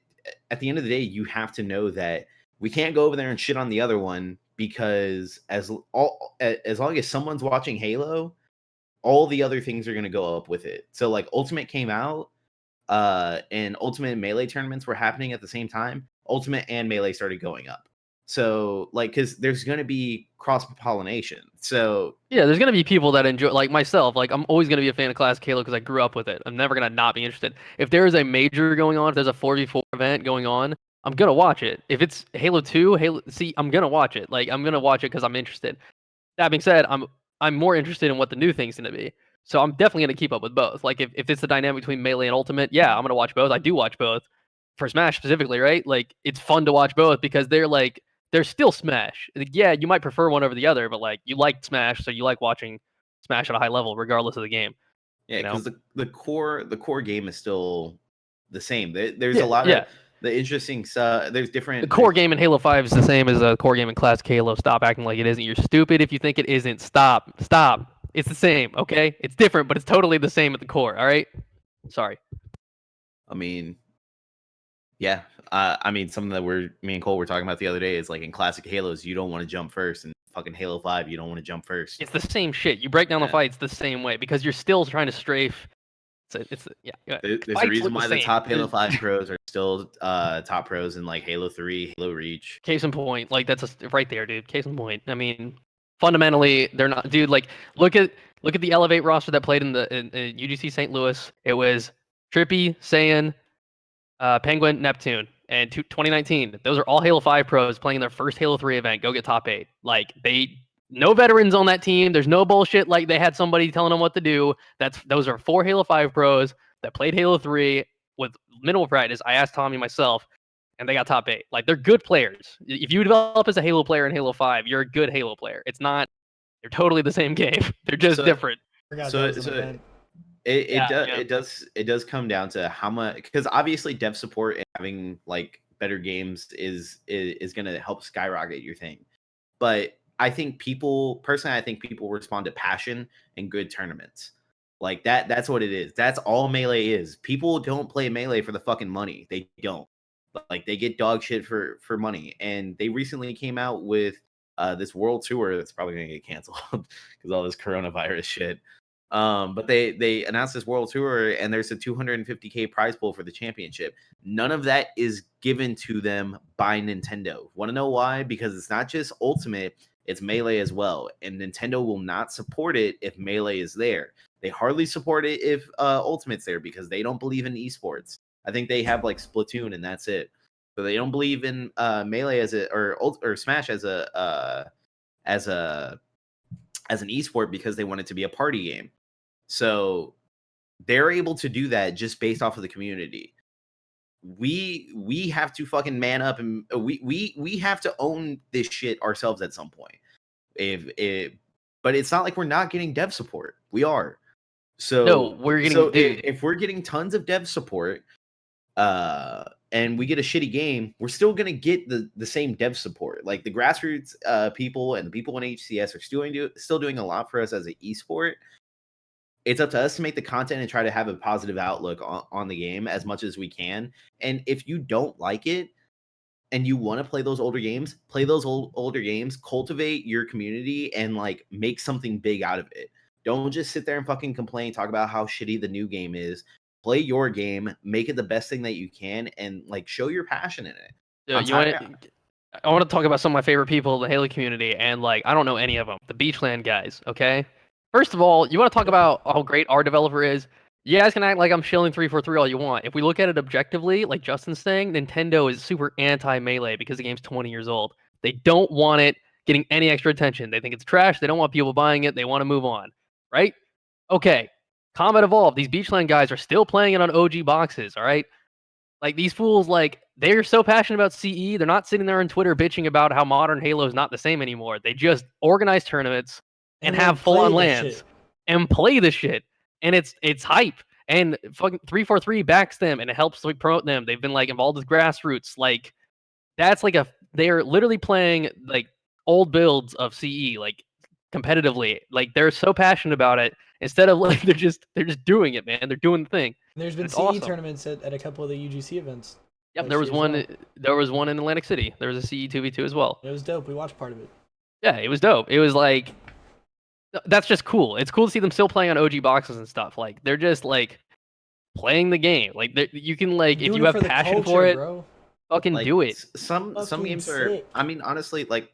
at the end of the day, you have to know that we can't go over there and shit on the other one, because as long as someone's watching Halo, all the other things are going to go up with it. So like Ultimate came out, and Ultimate and Melee tournaments were happening at the same time. Ultimate and Melee started going up. So like, because there's going to be cross pollination. So yeah, there's gonna be people that enjoy, like myself. Like I'm always gonna be a fan of Classic Halo because I grew up with it. I'm never gonna not be interested. If there is a major going on, if there's a 4v4 event going on, I'm gonna watch it. If it's Halo 2, I'm gonna watch it. Like I'm gonna watch it because I'm interested. That being said, I'm more interested in what the new thing's gonna be. So I'm definitely gonna keep up with both. Like if it's the dynamic between Melee and Ultimate, yeah, I'm gonna watch both. I do watch both. For Smash specifically, right? Like it's fun to watch both because they're still Smash. Like, yeah, you might prefer one over the other, but like you like Smash, so you like watching Smash at a high level regardless of the game. yeah, You know? because the core game is still the same. There's Yeah, a lot yeah. of the interesting stuff. There's different. The core game in Halo 5 is the same as a core game in Classic Halo. Stop acting like it isn't. You're stupid if you think it isn't. Stop. It's the same, okay? It's different, but it's totally the same at the core, all right? Sorry. I mean, yeah. I mean, something that me and Cole were talking about the other day is like in classic Halos, you don't want to jump first, and fucking Halo 5, you don't want to jump first. It's the same shit. You break down the fights the same way because you're still trying to strafe. Yeah. There's a reason why the top Halo 5 pros are still top pros in like Halo 3, Halo Reach. Case in point, like that's right there, dude. Case in point. I mean, fundamentally, they're not, dude. Like, look at the Elevate roster that played in UGC St. Louis. It was Trippy, Saiyan, Penguin, Neptune, and 2019. Those are all Halo 5 pros playing their first Halo 3 event. Go get top 8. Like no veterans on that team. There's no bullshit like they had somebody telling them what to do. Those are 4 Halo 5 pros that played Halo 3 with minimal practice. I asked Tommy myself, and they got top 8. Like they're good players. If you develop as a Halo player in Halo 5, you're a good Halo player. It's not. They're totally the same game. They're just different. It does come down to how much, because obviously dev support and having like better games is going to help skyrocket your thing. But I think people respond to passion and good tournaments. Like that's what it is. That's all Melee is. People don't play Melee for the fucking money. They don't. Like they get dog shit for money. And they recently came out with this world tour that's probably going to get canceled because all this coronavirus shit. But they announced this world tour, and there's a 250K prize pool for the championship. None of that is given to them by Nintendo. Want to know why? Because it's not just Ultimate, it's Melee as well. And Nintendo will not support it if Melee is there. They hardly support it if Ultimate's there because they don't believe in esports. I think they have like Splatoon and that's it. So they don't believe in Melee or Smash as an esport because they want it to be a party game. So they're able to do that just based off of the community. We have to fucking man up, and we have to own this shit ourselves at some point. But it's not like we're not getting dev support. We are. So no, we're getting. If we're getting tons of dev support, and we get a shitty game, we're still gonna get the same dev support. Like the grassroots people and the people in HCS are still doing a lot for us as an esport. It's up to us to make the content and try to have a positive outlook on the game as much as we can. And if you don't like it and you want to play those older games, play those older games, cultivate your community and like make something big out of it. Don't just sit there and fucking complain, talk about how shitty the new game is. Play your game, make it the best thing that you can, and like show your passion in it. I want to talk about some of my favorite people in the Halo community, and like I don't know any of them. The Beachland guys, okay? First of all, you want to talk about how great our developer is? You guys can act like I'm shilling 343 all you want. If we look at it objectively, like Justin's saying, Nintendo is super anti-Melee because the game's 20 years old. They don't want it getting any extra attention. They think it's trash. They don't want people buying it. They want to move on, right? Okay. Combat Evolved, these Beachland guys are still playing it on OG boxes, all right? Like, these fools, like, they're so passionate about CE, they're not sitting there on Twitter bitching about how modern Halo is not the same anymore. They just organize tournaments and have full-on LANs and play the shit. And it's hype. And fucking 343 backs them, and it helps to promote them. They've been, like, involved with grassroots. Like, that's, like, they're literally playing, like, old builds of CE, like, competitively. Like, they're so passionate about it. Instead of like they're just doing it, man. They're doing the thing. There's been CE awesome. tournaments at a couple of the UGC events. Yep, Like there was she as one. well. There was one in Atlantic City. There was a CE2v2 as well. It was dope. We watched part of it. Yeah, it was dope. It was like that's just cool. It's cool to see them still playing on OG boxes and stuff. Like they're just like playing the game. Like you can like if Doing you it have for the passion culture, for it, bro. fucking Like do it. some Fucking games are. sick. I mean, honestly, like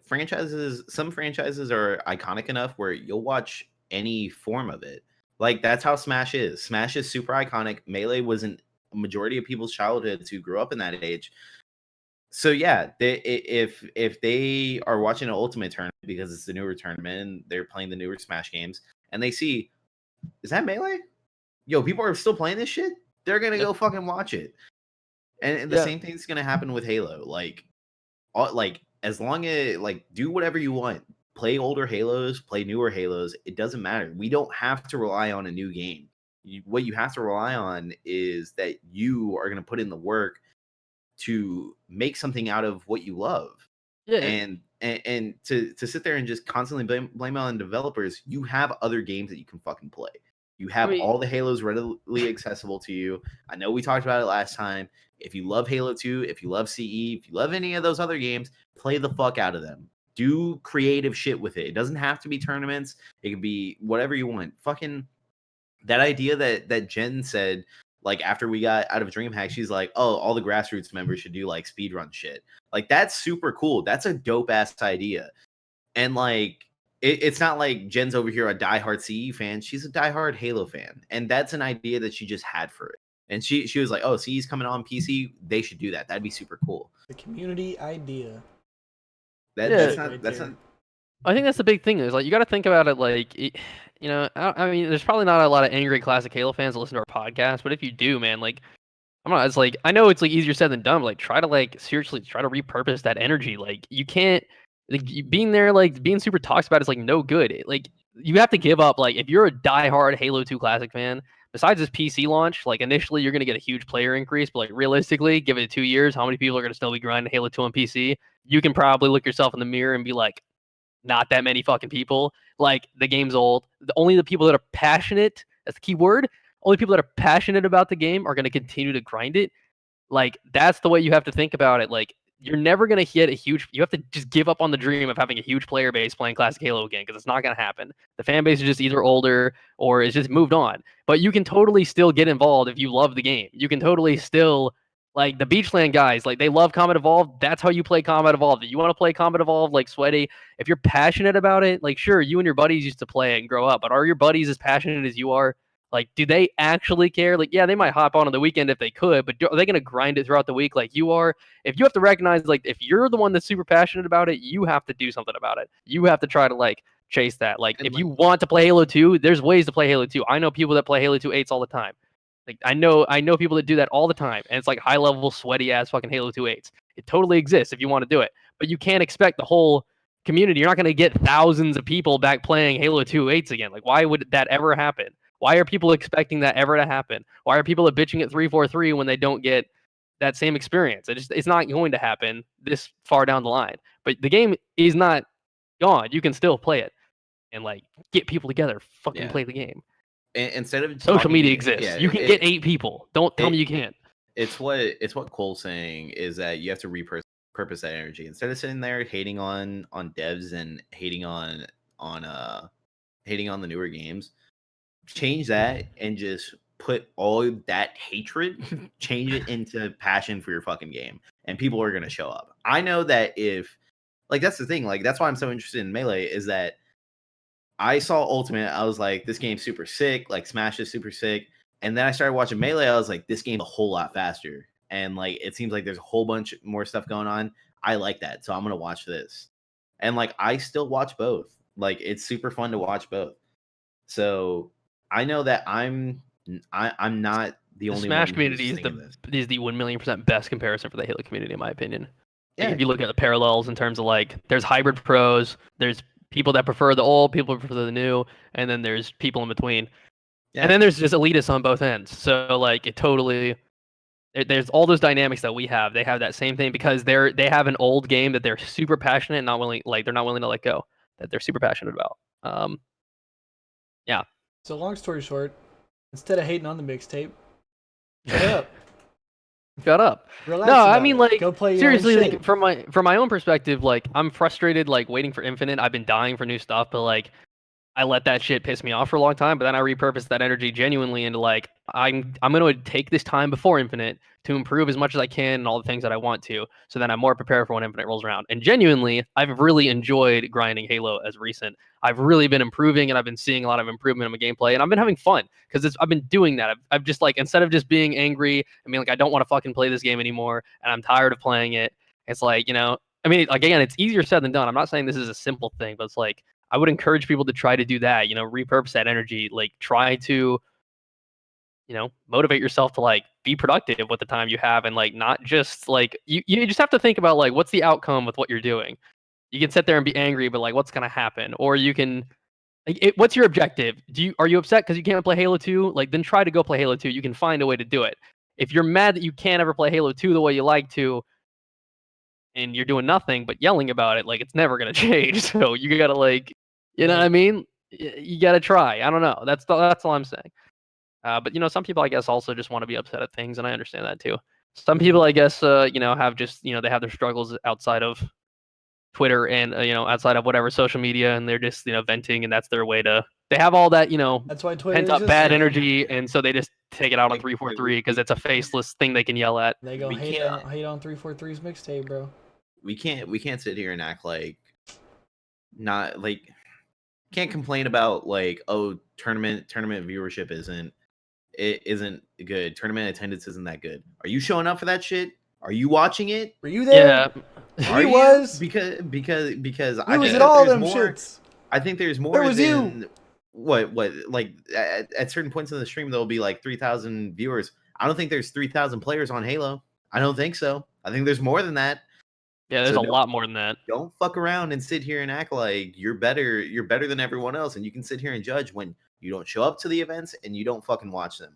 some franchises are iconic enough where you'll watch any form of it. Like that's how Smash is. Smash is super iconic. Melee was a majority of people's childhoods who grew up in that age. So yeah, if they are watching an Ultimate tournament because it's the newer tournament and they're playing the newer Smash games, and they see, is that Melee? Yo, people are still playing this shit. They're gonna go fucking watch it. And the same thing's gonna happen with Halo. Like as long as like do whatever you want. Play older Halos, play newer Halos. It doesn't matter. We don't have to rely on a new game. What you have to rely on is that you are gonna put in the work to make something out of what you love. Yeah. And to sit there and just constantly blame on developers, you have other games that you can fucking play. You have all the Halos readily accessible to you. I know we talked about it last time. If you love Halo 2, if you love CE, if you love any of those other games, play the fuck out of them. Do creative shit with it. It doesn't have to be tournaments. It can be whatever you want. Fucking that idea that Jen said, like after we got out of DreamHack, she's like, oh, all the grassroots members should do like speedrun shit. Like that's super cool. That's a dope ass idea. And like it's not like Jen's over here a diehard CE fan. She's a diehard Halo fan. And that's an idea that she just had for it. And she was like, oh, CE's coming on PC. They should do that. That'd be super cool. The community idea. That's not. I think that's the big thing is like you got to think about it like you know I mean there's probably not a lot of angry classic Halo fans that listen to our podcast, but if you do, man, like it's like I know it's like easier said than done, but like try to like seriously try to repurpose that energy. Like you can't like being there like being super toxic about it's like no good. Like you have to give up. Like if you're a diehard Halo 2 classic fan, besides this PC launch, like initially you're gonna get a huge player increase, but like realistically, give it 2 years, how many people are gonna still be grinding Halo 2 on PC? You can probably look yourself in the mirror and be like, not that many fucking people. Like the game's old. Only the people that are passionate, that's the key word. Only people that are passionate about the game are going to continue to grind it. Like that's the way you have to think about it. Like you're never going to hit a huge. You have to just give up on the dream of having a huge player base playing classic Halo again because it's not going to happen. The fan base is just either older or it's just moved on. But you can totally still get involved if you love the game. You can totally still. Like the Beachland guys, like they love Combat Evolved. That's how you play Combat Evolved. If you want to play Combat Evolved like Sweaty, if you're passionate about it, like sure, you and your buddies used to play it and grow up, but are your buddies as passionate as you are? Like, do they actually care? Like, yeah, they might hop on the weekend if they could, but are they going to grind it throughout the week like you are? If you have to recognize, like, if you're the one that's super passionate about it, you have to do something about it. You have to try to like chase that. Like, if you want to play Halo 2, there's ways to play Halo 2. I know people that play Halo 2 8s all the time. Like I know people that do that all the time, and it's like high level, sweaty ass fucking Halo 2 8s. It totally exists if you want to do it, but you can't expect the whole community. You're not going to get thousands of people back playing Halo 2 8s again. Like why would that ever happen? Why are people expecting that ever to happen? Why are people bitching at 343 when they don't get that same experience? It's not going to happen this far down the line. But the game is not gone. You can still play it and like get people together, fucking play the game. Instead of social media exists, you can get 8 people. Don't tell me you can't. It's what Cole's saying is that you have to repurpose that energy instead of sitting there hating on devs and hating on the newer games. Change that and just put all that hatred, change it into passion for your fucking game, and people are gonna show up. I know that if like that's the thing, like that's why I'm so interested in Melee is that. I saw Ultimate, I was like, this game's super sick, like Smash is super sick. And then I started watching Melee, I was like, this game's a whole lot faster. And like it seems like there's a whole bunch more stuff going on. I like that. So I'm gonna watch this. And like I still watch both. Like it's super fun to watch both. So I know that I'm not the only Smash one community is the 1,000,000% best comparison for the Halo community, in my opinion. Like, if you look at the parallels in terms of like there's hybrid pros, there's people that prefer the old, people prefer the new, and then there's people in between. Yeah. And then there's just elitists on both ends. So like it totally there's all those dynamics that we have. They have that same thing because they have an old game that they're super passionate and they're not willing to let go, that they're super passionate about. Yeah. So long story short, instead of hating on the mixtape, shut up. Shut up. Relax No, I about mean, it. like, Go play your seriously, own shit. like, from my own perspective, like, I'm frustrated, like, waiting for Infinite. I've been dying for new stuff, but like, I let that shit piss me off for a long time, but then I repurposed that energy genuinely into like I'm going to take this time before Infinite to improve as much as I can and all the things that I want to, so then I'm more prepared for when Infinite rolls around. And genuinely, I've really enjoyed grinding Halo as recent. I've really been improving, and I've been seeing a lot of improvement in my gameplay, and I've been having fun because I've been doing that. I've just like, instead of just being angry, I mean, like, I don't want to fucking play this game anymore, and I'm tired of playing it. It's like, I mean, like, again, it's easier said than done. I'm not saying this is a simple thing, but it's like, I would encourage people to try to do that, repurpose that energy, like, try to, motivate yourself to like be productive with the time you have, and like not just like you just have to think about like what's the outcome with what you're doing. You can sit there and be angry, but like what's gonna happen? Or you can like what's your objective? Are you upset because you can't play Halo 2? Like, then try to go play Halo 2. You can find a way to do it. If you're mad that you can't ever play Halo 2 the way you like to, and you're doing nothing but yelling about it, like, it's never gonna change. So you gotta like, you know what I mean? You gotta try. I don't know. That's all I'm saying. But some people, I guess, also just want to be upset at things, and I understand that too. Some people, I guess, have just they have their struggles outside of Twitter and outside of whatever social media, and they're just venting, and that's their way to. They have all that That's why Twitter pent up exists, bad man. energy, and so they just take it out on Like, 343 because it's a faceless thing they can yell at. They go We hate can't- on 343's mixtape, bro. We can't sit here and act like not like can't complain about like, oh, tournament viewership isn't good. Tournament attendance isn't that good. Are you showing up for that shit? Are you watching it? Were you there? Yeah, Are He you? was. Because We I was think at all there's them more. shits. I think there's more Where was you? than what like at certain points in the stream there'll be like 3,000 viewers. I don't think there's 3,000 players on Halo. I don't think so. I think there's more than that. yeah. There's So a lot more than that. don't fuck around and sit here and act like you're better than everyone else, and you can sit here and judge when you don't show up to the events and you don't fucking watch them.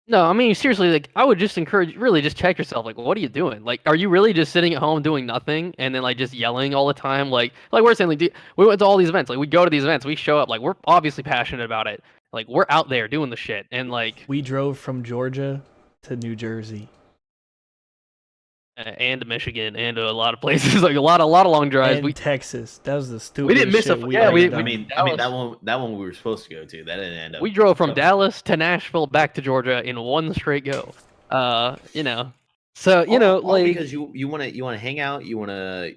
No, I mean, seriously, like, I would just encourage, really just check yourself. Like, what are you doing? Like, are you really just sitting at home doing nothing and then like just yelling all the time? Like we're saying, like, we went to all these events. Like, we go to these events, we show up. Like, we're obviously passionate about it. Like, we're out there doing the shit, and like, We drove from Georgia to New Jersey and Michigan, and a lot of places, like a lot of long drives. and Texas. That was the We stupidest didn't miss shit a we yeah. ever We done. I mean that one we were supposed to go to. That didn't end up. we drove from Dallas to Nashville back to Georgia in one straight go. So all like, because you want to hang out, you want to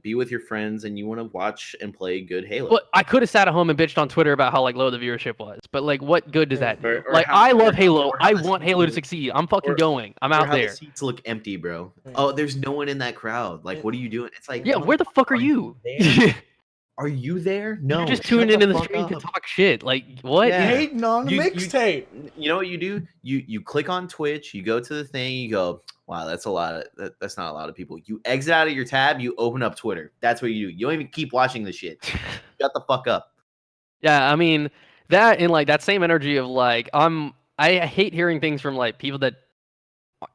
be with your friends, and you want to watch and play good Halo. well, I could have sat at home and bitched on Twitter about how like low the viewership was, but like, what good does that do? Or Like, how- I or love how- Halo. or how I the want seats Halo to look- succeed. I'm fucking or- going. I'm Or out how there. the seats look empty, bro. Yeah. Oh, there's no one in that crowd. Like, what are you doing? It's like, Yeah, where the fuck are you? there? Are you there? No, You're just shut tuning into the fuck stream to up. talk shit. Like, what? Yeah. Hating on the mixtape. You know what you do? You click on Twitch, you go to the thing, you go, wow, that's a lot of that's not a lot of people. You exit out of your tab, you open up Twitter. That's what you do. You don't even keep watching the shit. Shut the fuck up. Yeah, I mean, that, and like that same energy of like, I hate hearing things from like people that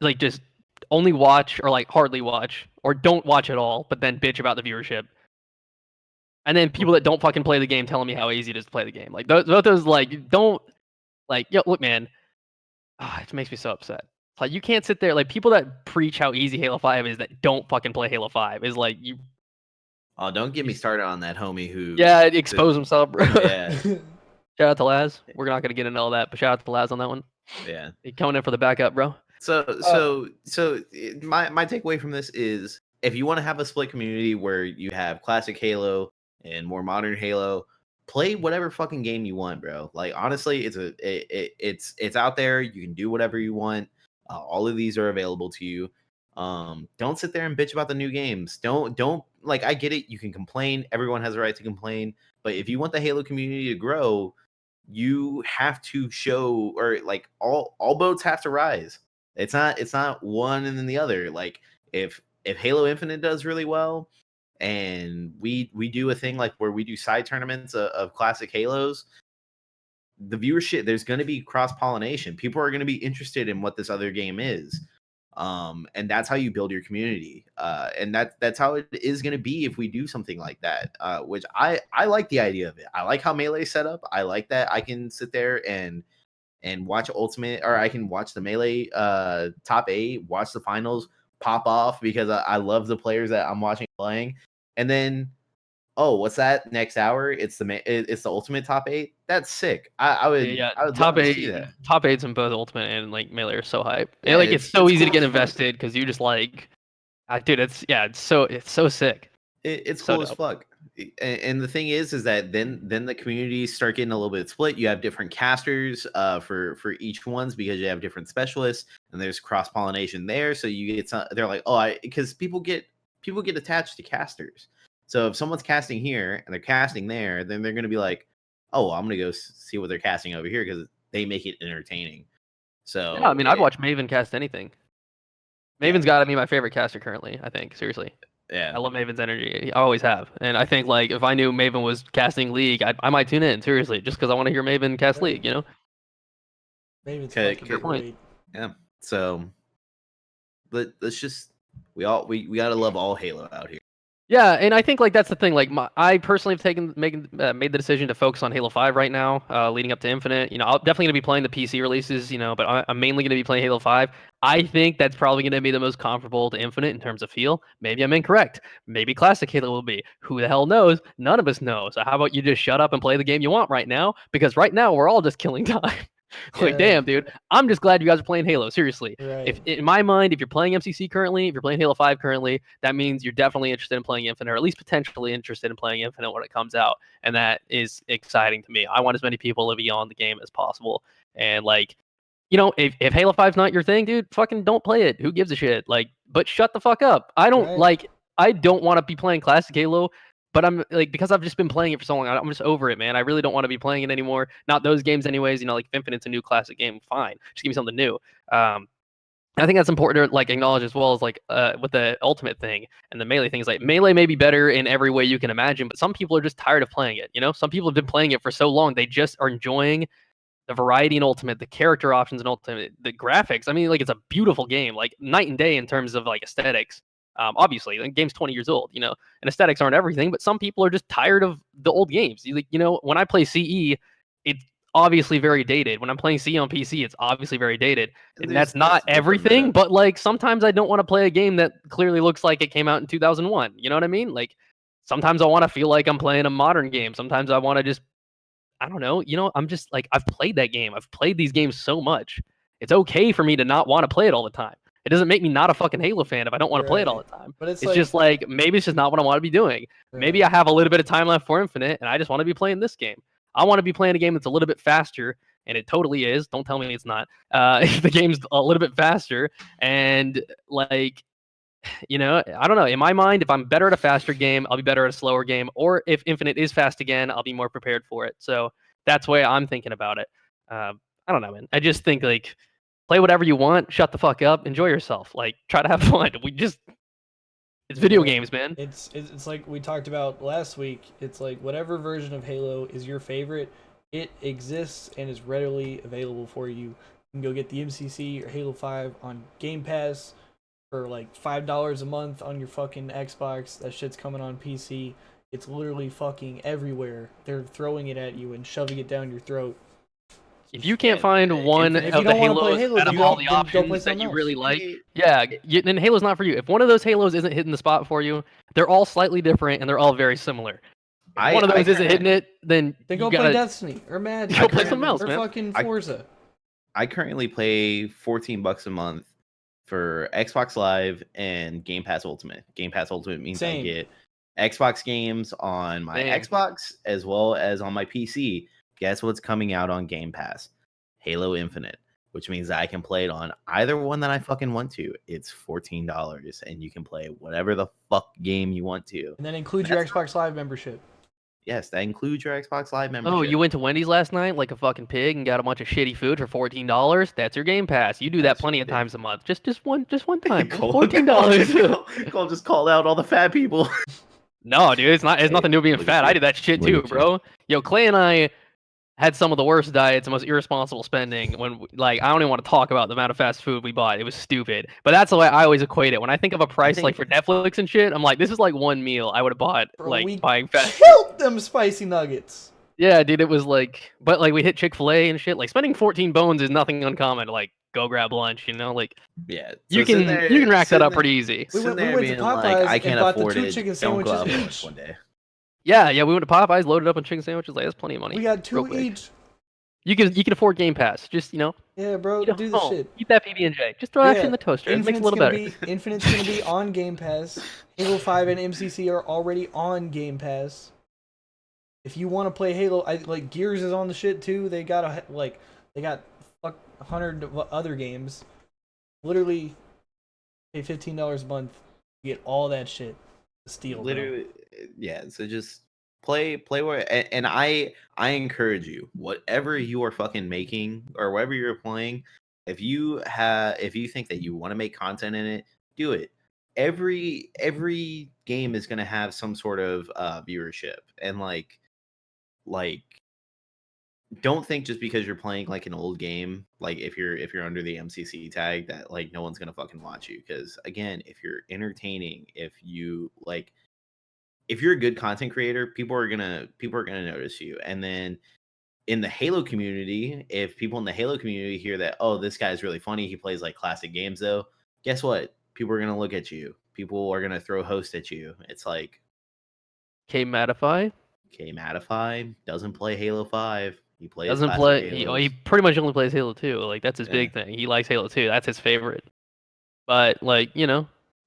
like just only watch or like hardly watch or don't watch at all, but then bitch about the viewership. And then people that don't fucking play the game telling me how easy it is to play the game. Like those like, don't, like, yo, look, man, it makes me so upset. It's like, you can't sit there, like, people that preach how easy Halo 5 is that don't fucking play Halo 5 is like, you. Oh, don't get me started on that homie who Expose himself, bro. Yeah, Shout out to Laz. We're not gonna get into all that, but shout out to Laz on that one. yeah. He coming in for the backup, bro. So my takeaway from this is, if you want to have a split community where you have classic Halo and more modern Halo, play whatever fucking game you want, bro. Like, honestly, it's out there. You can do whatever you want. All of these are available to you. Don't sit there and bitch about the new games. Don't like, I get it. You can complain. Everyone has a right to complain. But if you want the Halo community to grow, you have to show, or like, all boats have to rise. It's not one and then the other. Like, if Halo Infinite does really well, and we do a thing like where we do side tournaments of classic Halos, the viewership, there's going to be cross pollination. People are going to be interested in what this other game is, and that's how you build your community. And that's how it is going to be if we do something like that. Which I like the idea of it. I like how Melee's set up. I like that I can sit there and and watch Ultimate, or I can watch the Melee top 8, watch the finals pop off because I love the players that I'm watching playing, and then what's that next hour? It's the Ultimate top 8. That's sick. I would top love to 8, see that. top 8s in both Ultimate and like Melee are so hype. Yeah, And like it's so easy to cool get as fuck. invested because you just like, dude, it's so sick. It's So cool as fuck. And the thing is that then the communities start getting a little bit split. You have different casters for each ones because you have different specialists, and there's cross pollination there. So you get they're like, because people get attached to casters. So if someone's casting here and they're casting there, then they're gonna be like, oh, I'm gonna go see what they're casting over here because they make it entertaining. So Yeah, I mean, I'd watch Maven cast anything. Maven's got to be my favorite caster currently. I think seriously. Yeah, I love Maven's energy. I always have, and I think like if I knew Maven was casting League, I might tune in seriously, just because I want to hear Maven cast League. You know. Maven's Okay, fucking fair point. great. yeah. So let's just we gotta love all Halo out here. Yeah, and I think like that's the thing. Like I personally have made the decision to focus on Halo 5 right now, leading up to Infinite. You know, I'm definitely gonna be playing the PC releases. You know, but I'm mainly gonna be playing Halo 5. I think that's probably gonna be the most comparable to Infinite in terms of feel. Maybe I'm incorrect. Maybe Classic Halo will be. Who the hell knows? None of us know. So how about you just shut up and play the game you want right now? Because right now we're all just killing time. Like, Yeah. damn, dude. I'm just glad you guys are playing Halo. Seriously. Right. If in my mind, if you're playing MCC currently, if you're playing Halo 5 currently, that means you're definitely interested in playing Infinite, or at least potentially interested in playing Infinite when it comes out. And that is exciting to me. I want as many people to be on the game as possible. And like, you know, if Halo 5's not your thing, dude, fucking don't play it. Who gives a shit? Like, but shut the fuck up. I don't want to be playing Classic Halo. But I'm like, because I've just been playing it for so long, I'm just over it, man. I really don't want to be playing it anymore. Not those games, anyways. You know, like if Infinite's a new classic game, fine. Just give me something new. I think that's important to like acknowledge as well as like with the Ultimate thing and the Melee things. Like Melee may be better in every way you can imagine, but some people are just tired of playing it. You know, some people have been playing it for so long they just are enjoying the variety in Ultimate, the character options in Ultimate, the graphics. I mean, like it's a beautiful game, like night and day in terms of like aesthetics. Obviously, the game's 20 years old, you know, and aesthetics aren't everything, but some people are just tired of the old games. You know, when I play CE, it's obviously very dated. When I'm playing CE on PC, it's obviously very dated. And that's not everything, but like sometimes I don't want to play a game that clearly looks like it came out in 2001. You know what I mean? Like sometimes I want to feel like I'm playing a modern game. Sometimes I want to just, I don't know, you know, I'm just like, I've played that game. I've played these games so much. It's okay for me to not want to play it all the time. It doesn't make me not a fucking Halo fan if I don't want to play it all the time. But it's just like maybe it's just not what I want to be doing. Right. Maybe I have a little bit of time left for Infinite, and I just want to be playing this game. I want to be playing a game that's a little bit faster, and it totally is. Don't tell me it's not. The game's a little bit faster, and like, you know, I don't know. In my mind, if I'm better at a faster game, I'll be better at a slower game. Or if Infinite is fast again, I'll be more prepared for it. So that's the way I'm thinking about it. I don't know, man. I just think like, play whatever you want, shut the fuck up, enjoy yourself. Like, try to have fun. It's video games, man. It's like we talked about last week. It's like whatever version of Halo is your favorite, it exists and is readily available for you. You can go get the MCC or Halo 5 on Game Pass for like $5 a month on your fucking Xbox. That shit's coming on PC. It's literally fucking everywhere. They're throwing it at you and shoving it down your throat. If you can't find one of the Halos out of all the options that you really like, then Halo's not for you. If one of those Halos isn't hitting the spot for you, they're all slightly different and they're all very similar. If one of those isn't hitting it, then go play Destiny or Madden. Go play something else, or man. Fucking Forza. I currently pay $14 a month for Xbox Live and Game Pass Ultimate. Game Pass Ultimate means I get Xbox games on my Xbox as well as on my PC. Guess what's coming out on Game Pass? Halo Infinite, which means I can play it on either one that I fucking want to. It's $14, and you can play whatever the fuck game you want to. And that includes your Xbox Live membership. Yes, that includes your Xbox Live membership. Oh, you went to Wendy's last night like a fucking pig and got a bunch of shitty food for $14? That's your Game Pass. You do that plenty of times a month. Just one time. $14. Cole just called out all the fat people. No, dude, it's nothing to do with being fat. I did that shit too, bro. Yo, Clay and I had some of the worst diets, the most irresponsible spending. When like, I don't even want to talk about the amount of fast food we bought. It was stupid. But that's the way I always equate it. When I think of a price like for Netflix and shit, I'm like, this is like one meal I would have bought. Bro, like buying fast. Killed them spicy nuggets. Yeah, dude, it was like, but like we hit Chick-fil-A and shit. Like spending 14 bones is nothing uncommon to like go grab lunch, you know? Like Yeah. So you can rack that up pretty easy. We sitting went there to being like, Popeyes I and can't bought the afford 2 it. chicken Don't go sandwiches out for lunch each. one day. Yeah, we went to Popeyes, loaded up on chicken sandwiches. Like that's plenty of money. We got real 2 quick. each. You can afford Game Pass. Just Yeah, bro, eat at do the home. shit. Eat that PB&J. Just throw that shit in the toaster. It makes it a little better. Infinite's gonna be on Game Pass. Halo 5 and MCC are already on Game Pass. If you want to play Halo, like Gears is on the shit too. They got they got 100 other games. Literally, pay $15 a month, you get all that shit. Steal. Literally, yeah. So just play where, and I encourage you, whatever you are fucking making or whatever you're playing, if you think that you want to make content in it, do it. Every game is gonna have some sort of viewership, and like don't think just because you're playing like an old game, like if you're under the MCC tag, that like no one's gonna fucking watch you. Because again, if you're entertaining, if you're a good content creator, people are gonna notice you. And then in the Halo community, if people in the Halo community hear that, oh, this guy's really funny, he plays like classic games though, guess what? People are gonna look at you. People are gonna throw host at you. It's like K-Matify doesn't play Halo 5. He plays doesn't classic play. Halos. He pretty much only plays Halo 2. Like that's his big thing. He likes Halo 2. That's his favorite. But like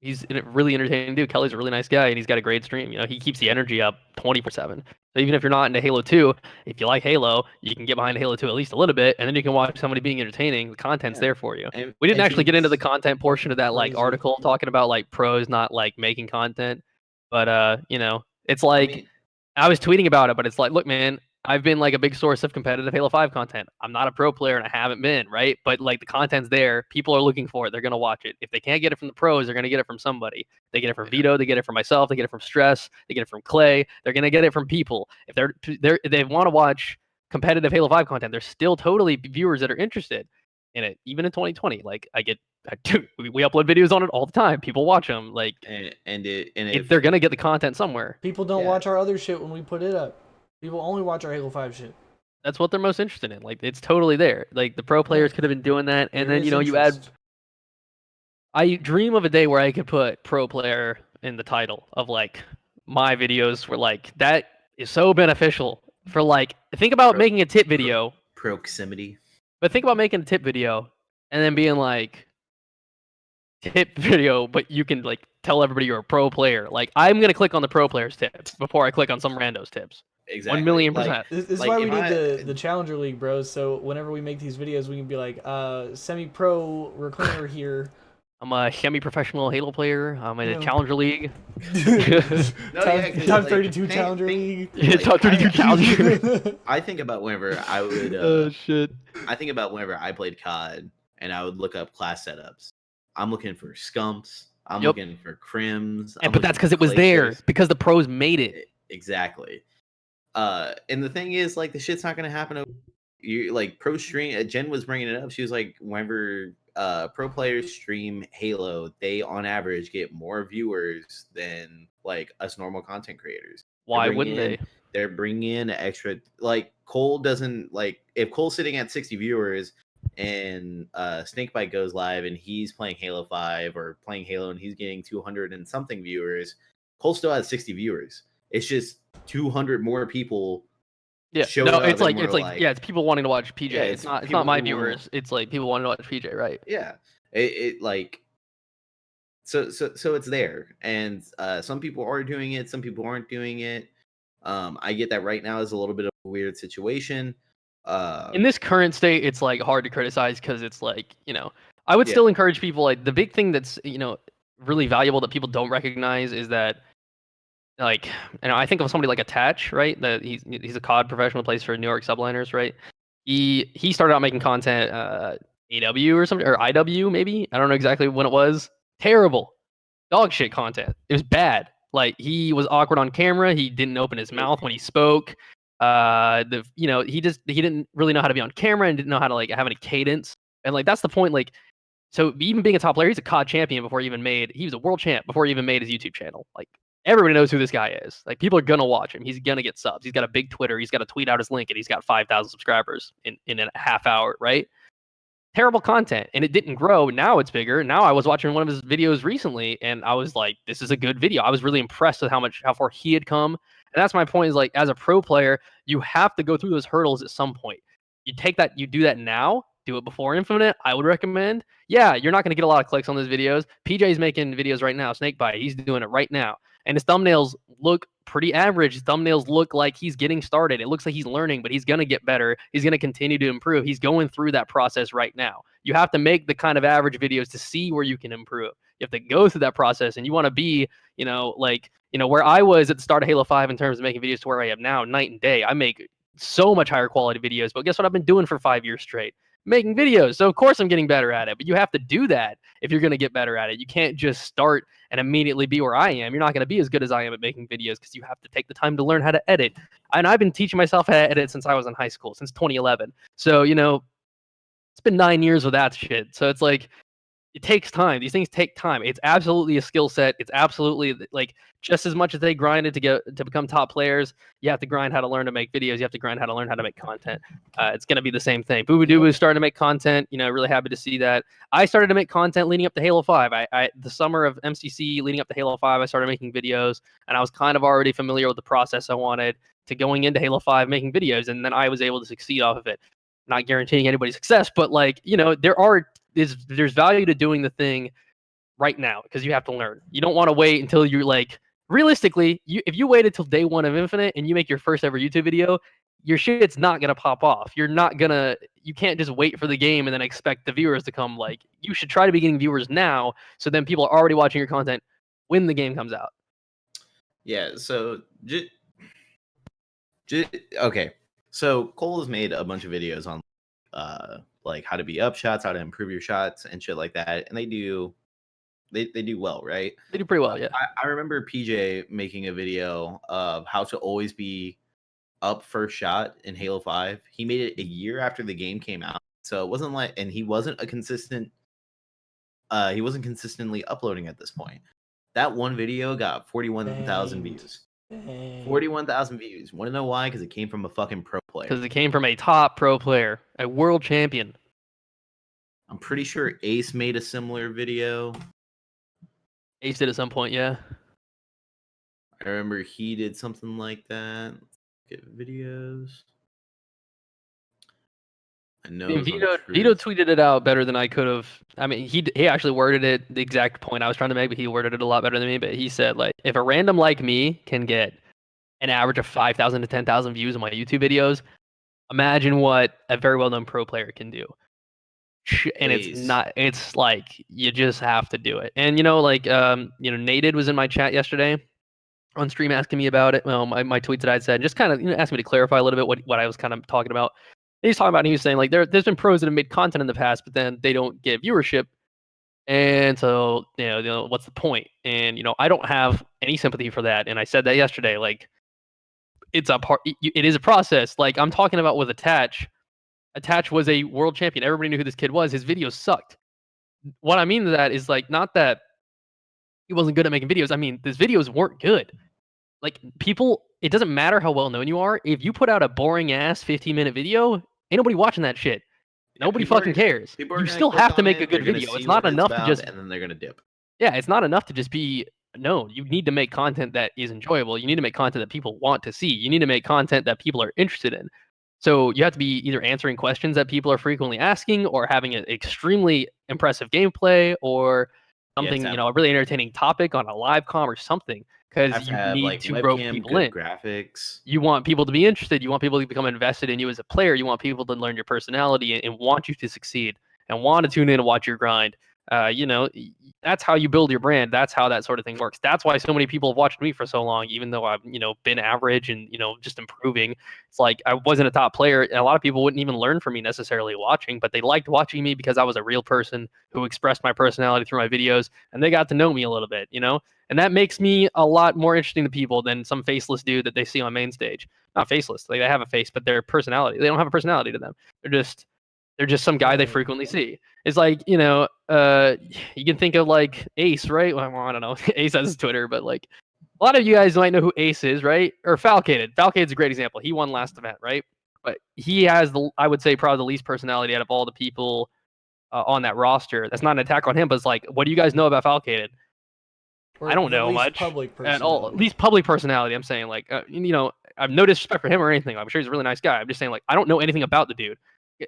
he's a really entertaining dude. Kelly's a really nice guy, and he's got a great stream. He keeps the energy up 24/7. So even if you're not into Halo 2, if you like Halo, you can get behind Halo 2 at least a little bit, and then you can watch somebody being entertaining. The content's there for you. We didn't actually get into the content portion of that like article talking about like pros not like making content, but it's like I was tweeting about it, but it's like, look, man, I've been like a big source of competitive Halo 5 content. I'm not a pro player and I haven't been, right? But like the content's there. People are looking for it. They're going to watch it. If they can't get it from the pros, they're going to get it from somebody. They get it from Vito. They get it from myself. They get it from Stress. They get it from Clay. They're going to get it from people. If they want to watch competitive Halo 5 content, there's still totally viewers that are interested in it, even in 2020. Like we upload videos on it all the time. People watch them. Like, if they're going to get the content somewhere. People don't watch our other shit when we put it up. People only watch our Halo 5 shit. That's what they're most interested in. Like, it's totally there. Like, the pro players could have been doing that, and then you add. I dream of a day where I could put pro player in the title of like my videos. Where like that is so beneficial for like think about making a tip video. Proximity. But think about making a tip video and then being like tip video, but you can like tell everybody you're a pro player. Like I'm gonna click on the pro players tips before I click on some randos tips. Exactly. 1,000,000%. Like, this is why we need the Challenger League, bros. So whenever we make these videos, we can be like, semi-pro reclaimer here. I'm a semi-professional Halo player. I'm in a Challenger League. Top 32 Challenger League. Top 32 Challenger. I think about whenever I would. Oh shit. I think about whenever I played COD and I would look up class setups. I'm looking for scumps. I'm looking for crims. But that's because it was there. Because the pros made it. Exactly. And the thing is, like, the shit's not gonna happen. You like pro stream. Jen was bringing it up. She was like, whenever pro players stream Halo, they on average get more viewers than like us normal content creators. Why wouldn't they? They're bringing in extra. Like Cole doesn't like if Cole's sitting at 60 viewers and Snakebite goes live and he's playing Halo 5 or playing Halo and he's getting 200 and something viewers. Cole still has 60 viewers. It's just 200 more people. Yeah, no, it's like it's people wanting to watch PJ. Yeah, it's not my viewers. It's like people wanting to watch PJ, right? Yeah, it like so it's there, and some people are doing it, some people aren't doing it. I get that right now is a little bit of a weird situation. In this current state, it's like hard to criticize because it's like I would still encourage people. Like the big thing that's really valuable that people don't recognize is that. Like, I think of somebody like Attach, right? That he's a COD professional, plays for New York Subliners, right? He started out making content AW or something, or IW maybe. I don't know exactly when it was. Terrible, dog shit content. It was bad. Like he was awkward on camera. He didn't open his mouth when he spoke. He didn't really know how to be on camera and didn't know how to like have any cadence. And like that's the point. Like, so even being a top player, he's a COD champion before he was a world champ before he even made his YouTube channel. Like. everybody knows who this guy is. Like, people are gonna watch him. He's gonna get subs. He's got a big Twitter. He's got to tweet out his link, and he's got 5,000 subscribers in a half hour, right? Terrible content, and it didn't grow. Now it's bigger. Now I was watching one of his videos recently, and I was like, this is a good video. I was really impressed with how far he had come. And that's my point, is like, as a pro player, you have to go through those hurdles at some point. You do that now, do it before Infinite, I would recommend. Yeah, you're not going to get a lot of clicks on those videos. PJ's making videos right now, Snakebite, he's doing it right now. And his thumbnails look pretty average. His thumbnails look like he's getting started. It looks like he's learning, but he's going to get better. He's going to continue to improve. He's going through that process right now. You have to make the kind of average videos to see where you can improve. You have to go through that process, and you want to be, where I was at the start of Halo 5 in terms of making videos to where I am now, night and day. I make so much higher quality videos, but guess what I've been doing for 5 years straight? Making videos. So of course I'm getting better at it, but you have to do that if you're going to get better at it. You can't just start and immediately be where I am. You're not going to be as good as I am at making videos, because you have to take the time to learn how to edit. And I've been teaching myself how to edit since I was in high school, since 2011. So, it's been 9 years with that shit. So it's like, it takes time. These things take time. It's absolutely a skill set. It's absolutely, like, just as much as they grinded to become top players, you have to grind how to learn to make videos. You have to grind how to learn how to make content. It's going to be the same thing. Boo Doo is starting to make content. Really happy to see that. I started to make content leading up to Halo 5. The summer of MCC leading up to Halo 5, I started making videos, and I was kind of already familiar with the process I wanted to going into Halo 5 making videos, and then I was able to succeed off of it. Not guaranteeing anybody's success, but there's value to doing the thing right now, because you have to learn. You don't want to wait until you're like, realistically, if you waited till day one of Infinite and you make your first ever YouTube video, your shit's not gonna pop off. You can't just wait for the game and then expect the viewers to come. Like, you should try to be getting viewers now, so then people are already watching your content when the game comes out. Yeah. So okay. So Cole has made a bunch of videos on like how to be up shots, how to improve your shots, and shit like that, and they do well, right? They do pretty well, yeah. I remember PJ making a video of how to always be up first shot in Halo 5. He made it a year after the game came out, so it wasn't like, and he wasn't consistently uploading at this point. That one video got 41,000 views. 41,000 views. Want to know why? Because it came from a fucking pro player. Because it came from a top pro player, a world champion. I'm pretty sure Ace made a similar video. Ace did at some point, yeah. I remember he did something like that. Get videos. I know. Vito tweeted it out better than I could have. I mean, he actually worded it the exact point I was trying to make, but he worded it a lot better than me. But he said, like, if a random like me can get an average of 5,000 to 10,000 views on my YouTube videos, imagine what a very well-known pro player can do. And it's like, you just have to do it. And Nated was in my chat yesterday on stream asking me about it. Well, my tweets that I'd said, just kind of asked me to clarify a little bit what I was kind of talking about. And he's talking about, and he was saying, like, there's been pros that have made content in the past, but then they don't get viewership. And so, what's the point? And, I don't have any sympathy for that. And I said that yesterday, like, it is a process. Like, I'm talking about with Attach. Attach was a world champion. Everybody knew who this kid was. His videos sucked. What I mean to that is, like, not that he wasn't good at making videos. I mean, his videos weren't good. Like, people, it doesn't matter how well known you are. If you put out a boring ass 15-minute video, ain't nobody watching that shit. Nobody fucking cares. You still have to make a good video. It's not enough to just, and then they're gonna dip. Yeah, it's not enough to just be known. You need to make content that is enjoyable. You need to make content that people want to see. You need to make content that people are interested in. So you have to be either answering questions that people are frequently asking, or having an extremely impressive gameplay, or something, a really entertaining topic on a live com or something. Because you need to rope people in. Graphics. You want people to be interested. You want people to become invested in you as a player. You want people to learn your personality and want you to succeed and want to tune in and watch your grind. That's how you build your brand. That's how that sort of thing works. That's why so many people have watched me for so long, even though I've, been average and, just improving. It's like, I wasn't a top player, and a lot of people wouldn't even learn from me necessarily watching, but they liked watching me because I was a real person who expressed my personality through my videos, and they got to know me a little bit, and that makes me a lot more interesting to people than some faceless dude that they see on main stage. Not faceless. Like, they have a face, but their personality, they don't have a personality to them. They're just some guy they frequently see. It's like, you can think of like Ace, right? Well, I don't know. Ace has his Twitter, but like, a lot of you guys might know who Ace is, right? Or Falcated. Falcated's a great example. He won last event, right? But he has I would say, probably the least personality out of all the people on that roster. That's not an attack on him, but it's like, what do you guys know about Falcated? Or I don't the know least much public at all. At personality. least public personality. I'm saying, like, I've no disrespect for him or anything. I'm sure he's a really nice guy. I'm just saying, like, I don't know anything about the dude.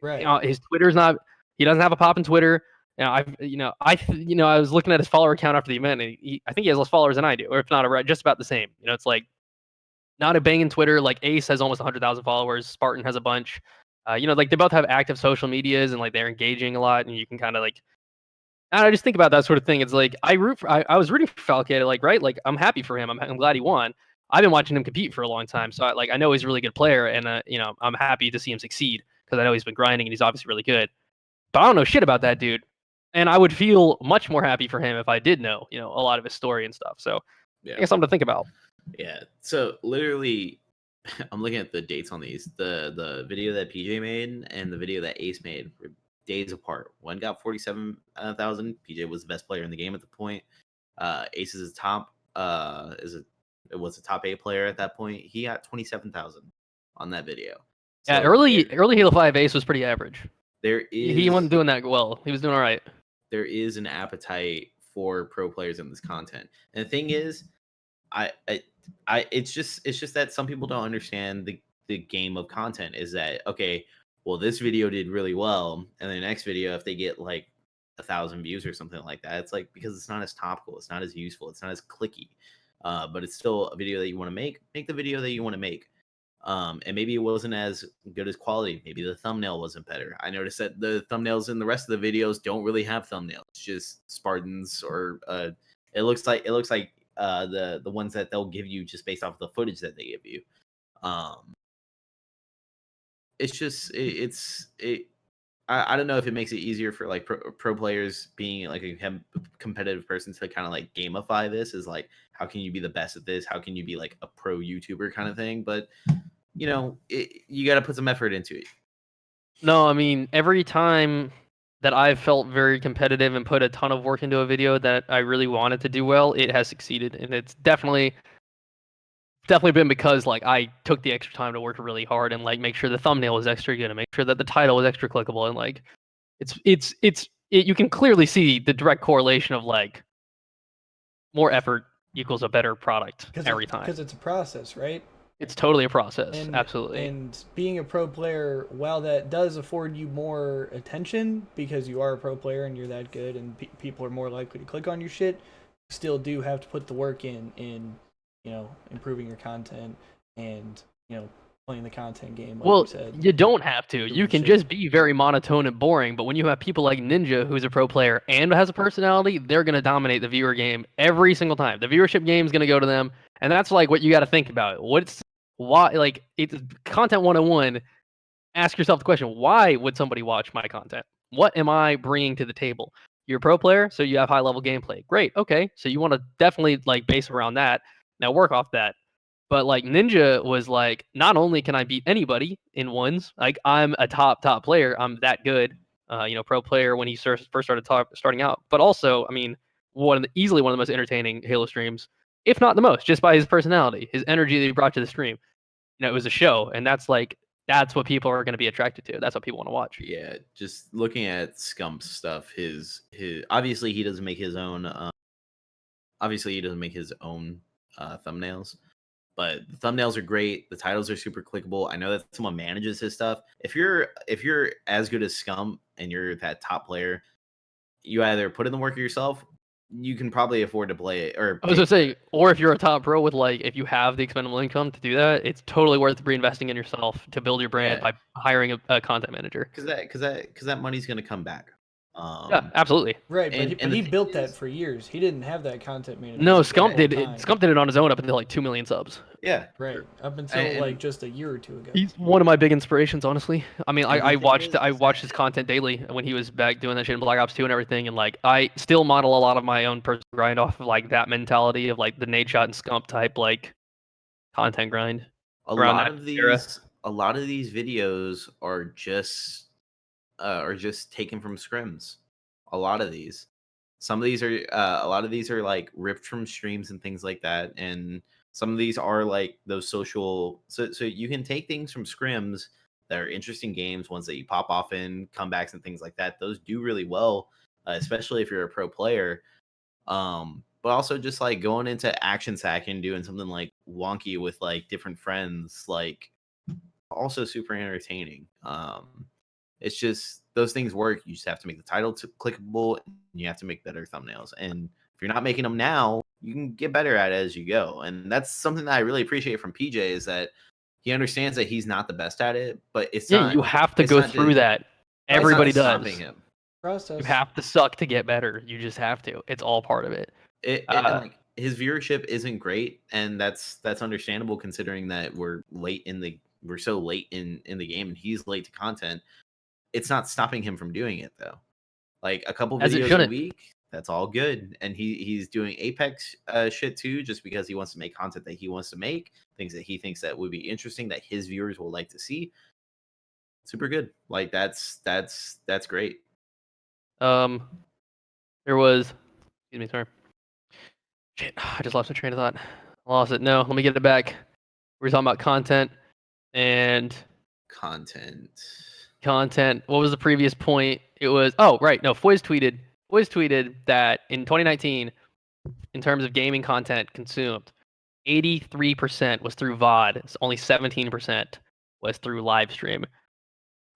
Right. His Twitter's not. He doesn't have a pop in Twitter. I was looking at his follower count after the event, and I think he has less followers than I do, or if not, just about the same. It's like not a banging Twitter. Like Ace has almost 100,000 followers. Spartan has a bunch. Like they both have active social medias, and like they're engaging a lot, and you can kind of like. And I just think about that sort of thing. It's like I was rooting for Falcade, like, right? Like I'm happy for him. I'm glad he won. I've been watching him compete for a long time, so I know he's a really good player, and I'm happy to see him succeed because I know he's been grinding and he's obviously really good. But I don't know shit about that dude, and I would feel much more happy for him if I did know, a lot of his story and stuff. So Yeah. I guess something to think about. Yeah. So literally, I'm looking at the dates on these. The video that PJ made and the video that Ace made were days apart. One got 47,000. PJ was the best player in the game at the point. Ace is a top. It was a top 8 player at that point. He got 27,000 on that video. Yeah, early Halo 5 Ace was pretty average. He wasn't doing that well. He was doing all right. There is an appetite for pro players in this content, and the thing is, it's just that some people don't understand the game of content. Is that okay? Well, this video did really well, and the next video, if they get like 1,000 views or something like that, it's like because it's not as topical, it's not as useful, it's not as clicky, but it's still a video that you want to make. Make the video that you want to make. And maybe it wasn't as good as quality. Maybe the thumbnail wasn't better. I noticed that the thumbnails in the rest of the videos don't really have thumbnails. It's just Spartans or it looks like the ones that they'll give you just based off the footage that they give you. It's just I don't know if it makes it easier for like pro players being like a competitive person to kind of like gamify this. Is like, how can you be the best at this? How can you be like a pro YouTuber kind of thing? But you got to put some effort into it. No, I mean, every time that I've felt very competitive and put a ton of work into a video that I really wanted to do well, it has succeeded, and it's definitely been because like I took the extra time to work really hard and like make sure the thumbnail was extra good and make sure that the title was extra clickable, and like you can clearly see the direct correlation of like more effort equals a better product every time. Because it's a process, right? It's totally a process, absolutely. And being a pro player, while that does afford you more attention because you are a pro player and you're that good and people are more likely to click on your shit, you still do have to put the work in improving your content and, playing the content game, like well, you said. You don't have to. You can just be very monotone and boring, but when you have people like Ninja, who's a pro player and has a personality, they're going to dominate the viewer game every single time. The viewership game is going to go to them, and that's like what you got to think about. It's content 101. Ask yourself the question, why would somebody watch my content? What am I bringing to the table? You're a pro player, so you have high level gameplay. Great. Okay. So you want to definitely like base around that. Now work off that. But like Ninja was like, not only can I beat anybody in ones, like I'm a top player. I'm that good, pro player when he first started starting out. But also, I mean, easily one of the most entertaining Halo streams, if not the most, just by his personality, his energy that he brought to the stream. It was a show, and that's what people are going to be attracted to. That's what people want to watch. Yeah, just looking at Scump's stuff, his obviously he doesn't make his own. Thumbnails, but the thumbnails are great. The titles are super clickable. I know that someone manages his stuff. If you're as good as Scump and you're that top player, you either put in the work yourself. You can probably afford to play it, or I was gonna say, or if you're a top pro with like, if you have the expendable income to do that, it's totally worth reinvesting in yourself to build your brand by hiring a content manager. Because that money's gonna come back. Yeah, absolutely. Right, but he built that for years. He didn't have that content manager. No, Scump did it. Scump did it on his own up until like 2 million subs. Yeah, right. Up until like just a year or two ago. He's one of my big inspirations, honestly. I mean, I watched his content daily when he was back doing that shit in Black Ops 2 and everything, and like I still model a lot of my own personal grind off of like that mentality of like the Nate Shot and Scump type like content grind. A lot of these videos are just taken from scrims. A lot of these. Some of these are a lot of these are like ripped from streams and things like that, and some of these are like those social. So you can take things from scrims that are interesting games, ones that you pop off in comebacks and things like that. Those do really well, especially if you're a pro player. But also just like going into action sack and doing something like wonky with like different friends, like also super entertaining. It's just those things work. You just have to make the title clickable, and you have to make better thumbnails. And if you're not making them now, you can get better at it as you go. And that's something that I really appreciate from PJ, is that he understands that he's not the best at it, but it's not. You have to go through that. Everybody does. Stopping him. Process. You have to suck to get better. You just have to. It's all part of it. And like his viewership isn't great, and that's understandable considering that we're so late in the game, and he's late to content. It's not stopping him from doing it though. Like a couple videos a week, that's all good. And he's doing Apex shit too, just because he wants to make content that he wants to make, things that he thinks that would be interesting, that his viewers will like to see. Super good. Like that's great. There was, excuse me, sorry. Shit, I just lost my train of thought. I lost it. No, let me get it back. We were talking about content and content. What was the previous point? It was Foyz tweeted that in 2019, in terms of gaming content consumed, 83% was through VOD. Only 17% was through live stream.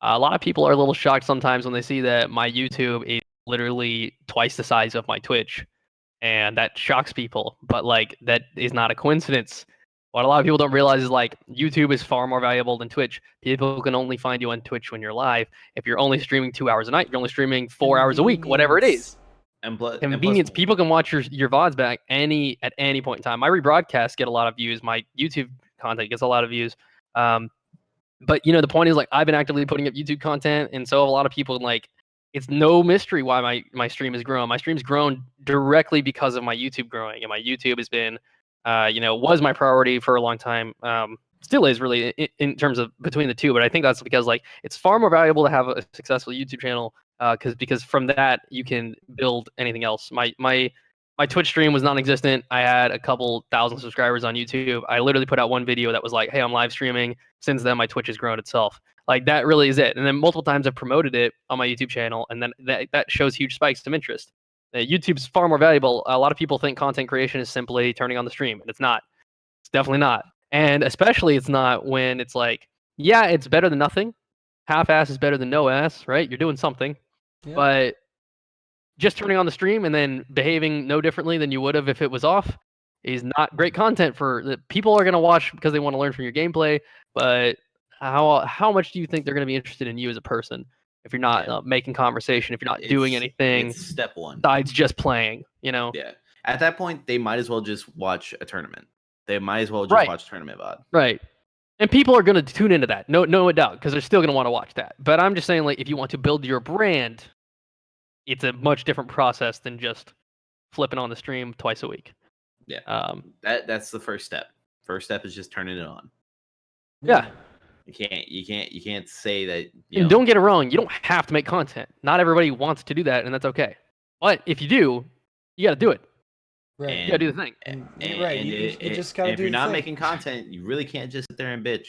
A lot of people are a little shocked sometimes when they see that my YouTube is literally twice the size of my Twitch, and that shocks people. But like, that is not a coincidence. What a lot of people don't realize is like YouTube is far more valuable than Twitch. People can only find you on Twitch when you're live. If you're only streaming 2 hours a night, you're only streaming 4 hours a week, whatever it is. Convenience. People can watch your VODs back at any point in time. My rebroadcasts get a lot of views. My YouTube content gets a lot of views. But the point is, like, I've been actively putting up YouTube content, and so have a lot of people. Like, it's no mystery why my stream has grown. My stream's grown directly because of my YouTube growing, and my YouTube has been, was my priority for a long time. Still is really in terms of between the two, but I think that's because like it's far more valuable to have a successful YouTube channel because from that you can build anything else. My Twitch stream was non-existent. I had a couple thousand subscribers on YouTube. I literally put out one video that was like, hey, I'm live streaming. Since then, my Twitch has grown itself. Like, that really is it. And then multiple times I've promoted it on my YouTube channel, and then that shows huge spikes of interest. YouTube's far more valuable. A lot of people think content creation is simply turning on the stream, and it's not. It's definitely not. And especially it's not when it's like, yeah, it's better than nothing. Half-ass is better than no ass, right? You're doing something. Yeah. But just turning on the stream and then behaving no differently than you would have if it was off is not great content for the people are going to watch because they want to learn from your gameplay. But how much do you think they're going to be interested in you as a person if you're not making conversation, if you're not doing anything? It's step one. Besides just playing, Yeah. At that point, they might as well just watch a tournament. They might as well just watch tournament VOD. Right. And people are going to tune into that. No doubt, because they're still going to want to watch that. But I'm just saying, like, if you want to build your brand, it's a much different process than just flipping on the stream twice a week. Yeah. That's the first step. First step is just turning it on. Yeah. You can't say that. And don't get it wrong. You don't have to make content. Not everybody wants to do that, and that's okay. But if you do, you got to do it. Right. You got to do the thing. You just got to do. If you're not making content, you really can't just sit there and bitch.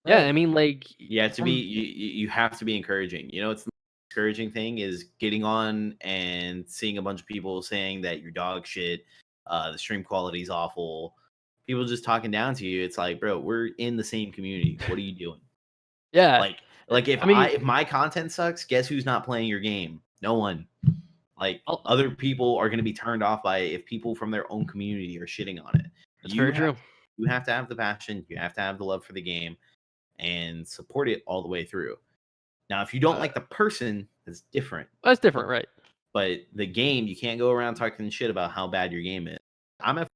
Right. Yeah, I mean, like, you have to be. You have to be encouraging. It's the encouraging thing is getting on and seeing a bunch of people saying that you're dog shit. The stream quality is awful. People just talking down to you. It's like, bro, we're in the same community. What are you doing? Yeah. Like if my content sucks, guess who's not playing your game? No one. Like, other people are going to be turned off by it if people from their own community are shitting on it. That's very true. You have to have the passion. You have to have the love for the game and support it all the way through. Now, if you don't like the person, that's different. That's different, right? But the game, you can't go around talking shit about how bad your game is. I'm a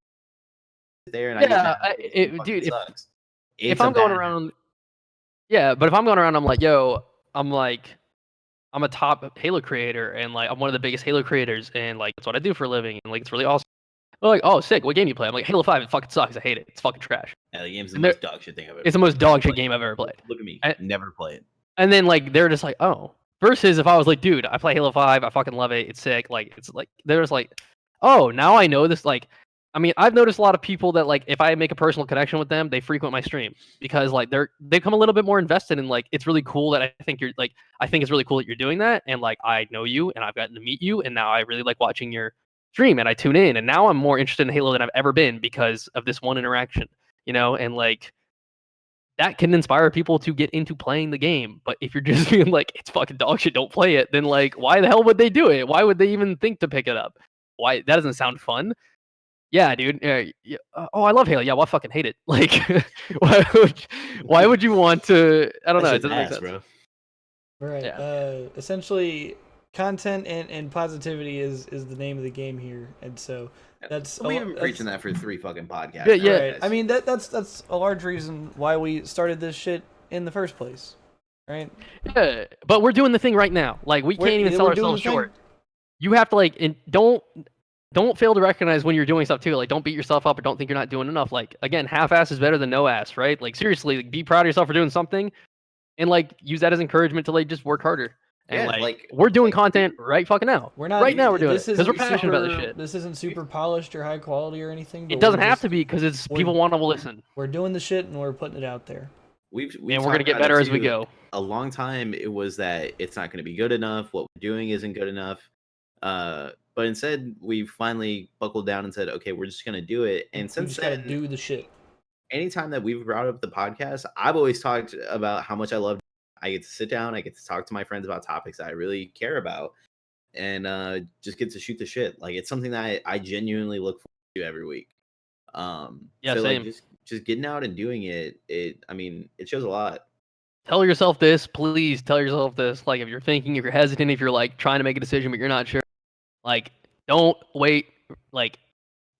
there and dude, if I'm going around, but if I'm going around, I'm like, yo, I'm a top Halo creator, and like I'm one of the biggest Halo creators, and like that's what I do for a living, and like it's really awesome. They're like, oh, sick. What game you play? I'm like, Halo 5. It fucking sucks. I hate it. It's fucking trash. Yeah, the game's the most dog shit thing I've ever. It's the most dog shit game I've ever played. Look at me. Never play it. And then like they're just like, oh, Versus if I was like, dude, I play Halo 5, I fucking love it, it's sick. Like, it's like there's like, oh, now I know this. Like, I mean, I've noticed a lot of people that like if I make a personal connection with them, they frequent my stream because like they become a little bit more invested in like it's really cool that I think it's really cool that you're doing that, and like I know you and I've gotten to meet you, and now I really like watching your stream and I tune in, and now I'm more interested in Halo than I've ever been because of this one interaction, and like that can inspire people to get into playing the game. But if you're just being like, it's fucking dog shit, don't play it, then like, why the hell would they do it? Why would they even think to pick it up? Why? That doesn't sound fun. Yeah, dude. Yeah, oh, I love Halo. Yeah, well, I fucking hate it. Like, why would you want to? I don't know. It doesn't make sense, bro. Right. Yeah. Essentially, content and positivity is the name of the game here, and so that's We've been preaching that for 3 fucking podcasts. Yeah. Right. I mean that's a large reason why we started this shit in the first place, right? Yeah, but we're doing the thing right now. Like, we can't even sell ourselves short. You have to like, and don't fail to recognize when you're doing stuff too. Like, don't beat yourself up or don't think you're not doing enough. Like, again, half-ass is better than no ass, right? Like, seriously, like, be proud of yourself for doing something, and like use that as encouragement to like just work harder. And Yeah, like we're doing content right fucking now. We're not right now. We're doing this it because we're passionate about this shit. This isn't super polished or high quality or anything. It doesn't have to be because it's people want to listen. We're doing the shit and we're putting it out there. We're gonna get better as we go. A long time it was that it's not going to be good enough. What we're doing isn't good enough. But instead, we finally buckled down and said, "Okay, we're just going to do it." And since then, gotta do the shit. Anytime that we've brought up the podcast, I've always talked about how much I love. I get to sit down, I get to talk to my friends about topics that I really care about, and just get to shoot the shit. Like, it's something that I genuinely look forward to every week. Yeah, so same. Like, just getting out and doing it. I mean, it shows a lot. Tell yourself this, please. Tell yourself this. Like, if you're thinking, if you're hesitant, if you're like trying to make a decision but you're not sure, like, don't wait. Like,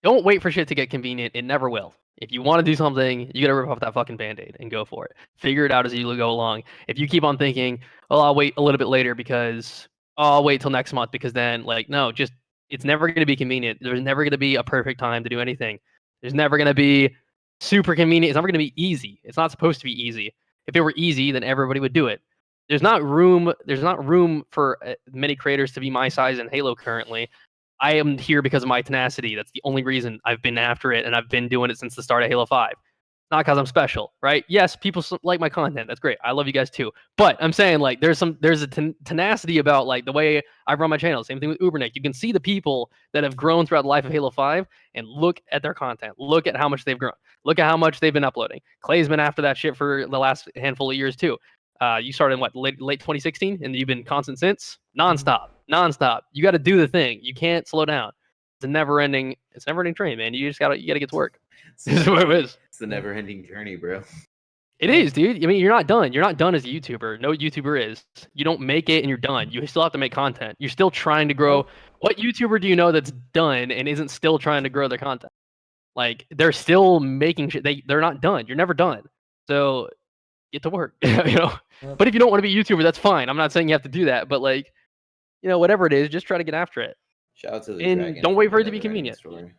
don't wait for shit to get convenient. It never will. If you want to do something, you gotta rip off that fucking band-aid and go for it. Figure it out as you go along. If you keep on thinking, oh, I'll wait a little bit later because I'll wait till next month because then, like, no, just it's never gonna be convenient. There's never gonna be a perfect time to do anything. There's never gonna be super convenient. It's never gonna be easy. It's not supposed to be easy. If it were easy, then everybody would do it. There's not room for many creators to be my size in Halo currently. I am here because of my tenacity. That's the only reason I've been after it, and I've been doing it since the start of Halo 5. Not because I'm special, right? Yes, people like my content. That's great. I love you guys too. But I'm saying, like, there's a tenacity about like the way I run my channel. Same thing with Ubernick. You can see the people that have grown throughout the life of Halo 5 and look at their content. Look at how much they've grown. Look at how much they've been uploading. Clay's been after that shit for the last handful of years too. You started in what, late 2016, and you've been constant since, nonstop. You got to do the thing. You can't slow down. It's a never-ending train, man. You gotta get to work. This is what it is. It's the never-ending journey, bro. It is, dude. I mean, you're not done. You're not done as a YouTuber. No YouTuber is. You don't make it and you're done. You still have to make content. You're still trying to grow. What YouTuber do you know that's done and isn't still trying to grow their content? Like, they're still making shit. They're not done. You're never done. So get to work. But if you don't want to be a YouTuber, that's fine. I'm not saying you have to do that, but like, whatever it is, just try to get after it. Shout out to the and dragon don't wait for it to be convenient. Story.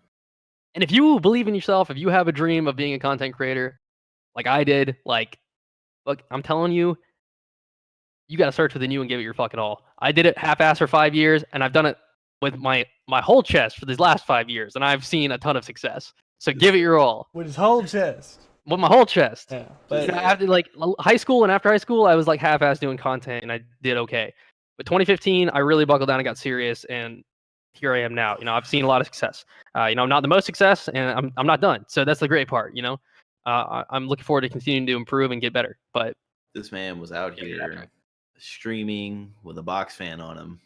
And if you believe in yourself, if you have a dream of being a content creator, like I did, like, look, I'm telling you, you got to search within you and give it your fucking all. I did it half-ass for 5 years, and I've done it with my whole chest for these last 5 years, and I've seen a ton of success. So give it your all. With his whole chest. With my whole chest. Yeah, but after like high school and after high school, I was like half-ass doing content, and I did okay. But 2015, I really buckled down and got serious, and here I am now. I've seen a lot of success. I'm not the most success, and I'm not done. So that's the great part. I'm looking forward to continuing to improve and get better. But this man was out here streaming with a box fan on him.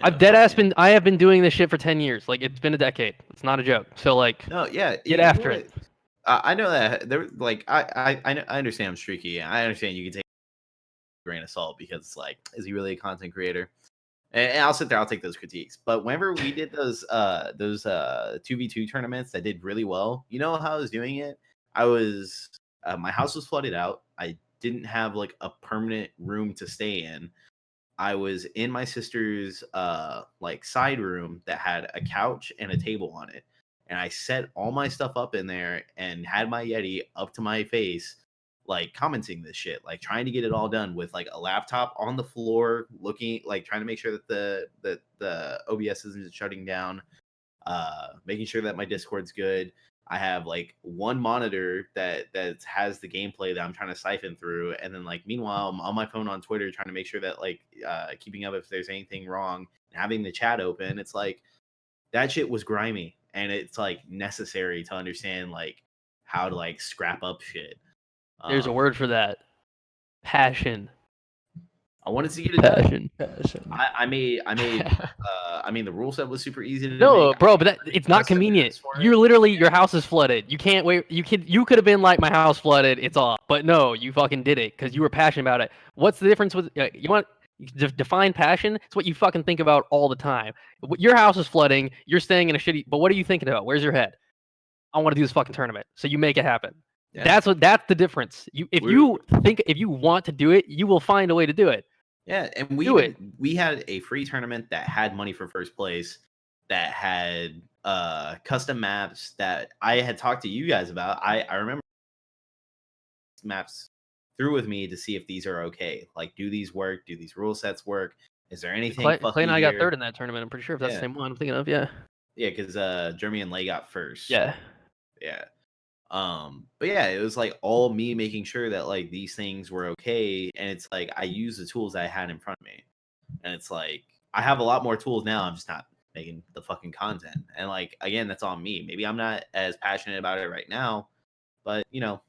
I have been doing this shit for 10 years. Like, it's been a decade. It's not a joke. So like, no, yeah, get after it. I know that there, like, I understand I'm streaky. I understand you can take a grain of salt because it's like, is he really a content creator? And I'll sit there, I'll take those critiques. But whenever we did those 2v2 tournaments that did really well, you know how I was doing it? I was my house was flooded out. I didn't have like a permanent room to stay in. I was in my sister's like side room that had a couch and a table on it. And I set all my stuff up in there and had my Yeti up to my face like commenting this shit, like trying to get it all done with like a laptop on the floor, looking like trying to make sure that the OBS isn't shutting down, making sure that my Discord's good. I have like one monitor that has the gameplay that I'm trying to siphon through, and then like meanwhile I'm on my phone on Twitter trying to make sure that like keeping up if there's anything wrong, and having the chat open. It's like that shit was grimy, and it's like necessary to understand like how to like scrap up shit. There's a word for that. Passion. I wanted to get it done. Passion. I made the rule set was super easy to No, make. bro, but it's not convenient. You're literally, your house is flooded. You can't wait. You could have been like, my house flooded, it's off. But no, you fucking did it because you were passionate about it. What's the difference with you want to define passion? It's what you fucking think about all the time. Your house is flooding. You're staying in a shitty. But what are you thinking about? Where's your head? I want to do this fucking tournament. So you make it happen. Yeah. That's the difference. If you want to do it, you will find a way to do it. Yeah, and we had a free tournament that had money for first place, that had custom maps that I had talked to you guys about. I remember maps through with me to see if these are okay. Like, do these work? Do these rule sets work? Is there anything? Clay and I got third in that tournament. I'm pretty sure if that's the same one I'm thinking of. Yeah. Yeah, because Jeremy and Lay got first. Yeah. Yeah. But yeah, it was like all me making sure that like these things were okay, and it's like I use the tools I had in front of me, and it's like I have a lot more tools now. I'm just not making the fucking content, and like again, that's on me. Maybe I'm not as passionate about it right now, but you know,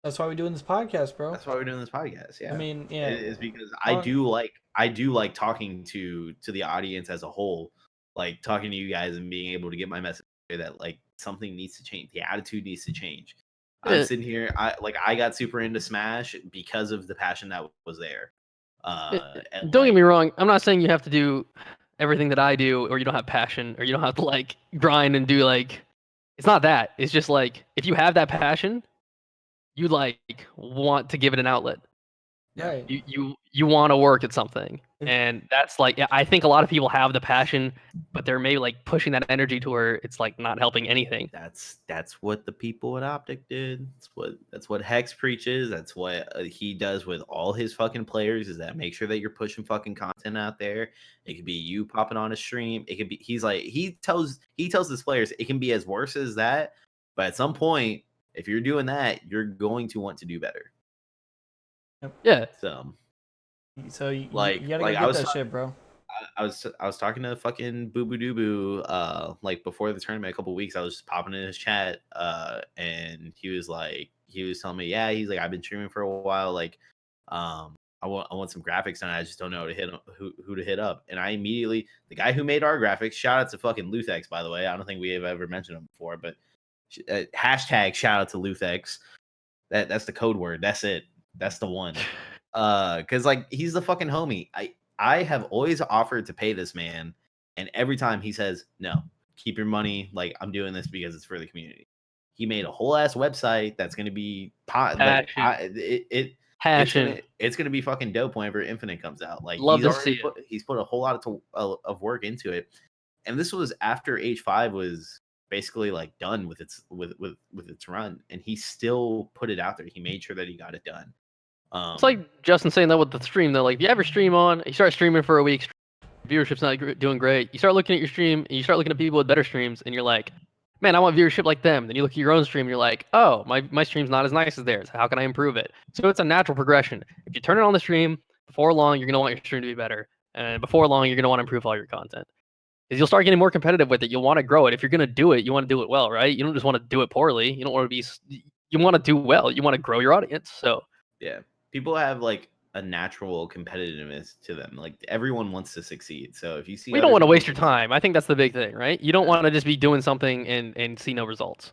that's why we're doing this podcast, bro. That's why we're doing this podcast. Yeah, I mean, yeah, it is because I do like talking to the audience as a whole, like talking to you guys and being able to get my message that like something needs to change. The attitude needs to change. I'm sitting here. I got super into Smash because of the passion that was there. Don't get me wrong. I'm not saying you have to do everything that I do, or you don't have passion, or you don't have to like grind and do like. It's not that. It's just like if you have that passion, you like want to give it an outlet. Right. You want to work at something, and that's like I think a lot of people have the passion, but they're maybe like pushing that energy to where it's like not helping anything. That's what the people at Optic did. That's what Hex preaches. That's what he does with all his fucking players. Is that make sure that you're pushing fucking content out there. It could be you popping on a stream. It could be he tells his players it can be as worse as that, but at some point, if you're doing that, you're going to want to do better. Yeah. So you gotta get that shit, bro. I was talking to fucking Boo Boo Doo Boo like bore the tournament a couple weeks. I was just popping in his chat and he was telling me, yeah, he's like, I've been streaming for a while, like I want some graphics and I just don't know who to hit up. And I immediately, the guy who made our graphics, shout out to fucking Luthex, by the way. I don't think we have ever mentioned him before, but hashtag shout out to Luthex. That's the code word. That's it. That's the one. Because like he's the fucking homie. I have always offered to pay this man, and every time he says no, keep your money. Like I'm doing this because it's for the community. He made a whole ass website that's gonna be it's gonna be fucking dope whenever Infinite comes out. Like he's put a whole lot of work into it, and this was after H5 was basically like done with its run, and he still put it out there. He made sure that he got it done. It's like Justin saying that with the stream though. Like if you ever stream on, you start streaming for a week, viewership's not doing great. You start looking at your stream and you start looking at people with better streams, and you're like, man, I want viewership like them. Then you look at your own stream and you're like, oh, my stream's not as nice as theirs. How can I improve it? So it's a natural progression. If you turn it on the stream, before long you're gonna want your stream to be better, and before long you're gonna want to improve all your content. Because you'll start getting more competitive with it. You'll want to grow it. If you're gonna do it, you want to do it well, right? You don't just want to do it poorly. You don't want to be. You want to do well. You want to grow your audience. So yeah. People have like a natural competitiveness to them. Like everyone wants to succeed. So if you see, we don't want to waste your time. I think that's the big thing, right? You don't want to just be doing something and see no results.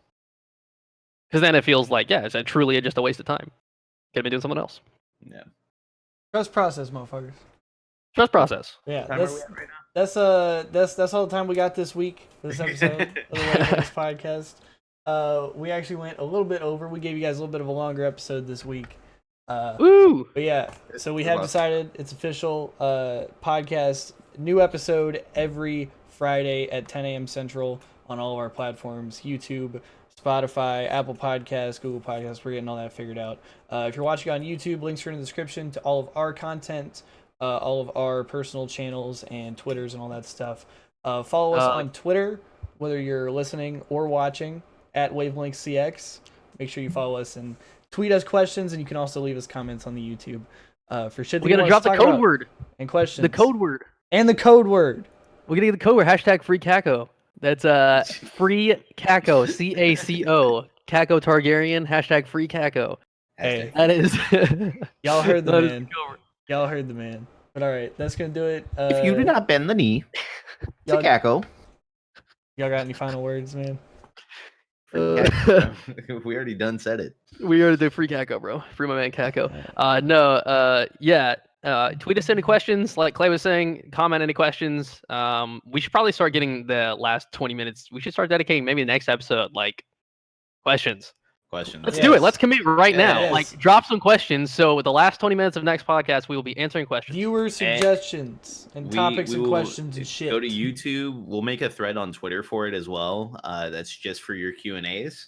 Because then it feels like, yeah, it's truly just a waste of time. Could have been doing something else. Yeah. Trust process, motherfuckers. Trust process. Yeah. That's all the time we got this week for this episode of the Wavelengths podcast. We actually went a little bit over. We gave you guys a little bit of a longer episode this week. Woo! But yeah, so we have decided it's official. Podcast, new episode every Friday at 10 a.m. Central on all of our platforms: YouTube, Spotify, Apple Podcasts, Google Podcasts. We're getting all that figured out. If you're watching on YouTube, links are in the description to all of our content, all of our personal channels and Twitters and all that stuff. Follow us on Twitter, whether you're listening or watching, at WavelengthsCX. Make sure you follow us and tweet us questions, and you can also leave us comments on the YouTube. For shit that We you gotta want drop us to the talk code about word. and questions. The code word. And the code word. We're gonna get the code word. Hashtag free Caco. That's free Caco. CACO. Caco Targaryen. Hashtag free Caco. Hey, That is. y'all heard the that is man. code word. Y'all heard the man. But all right, that's gonna do it. If you do not bend the knee, y'all, to Caco. y'all got any final words, man? We already done said it. We already did free Caco, bro. Free my man Caco. Yeah. Tweet us any questions, like Clay was saying. Comment any questions. We should probably start getting the last 20 minutes. We should start dedicating maybe the next episode, like questions. Let's do it. Let's commit right now. Yes. Like, drop some questions. So, with the last 20 minutes of next podcast, we will be answering questions. Viewer suggestions and topics and will questions and shit. Go to YouTube. We'll make a thread on Twitter for it as well. That's just for your Q&As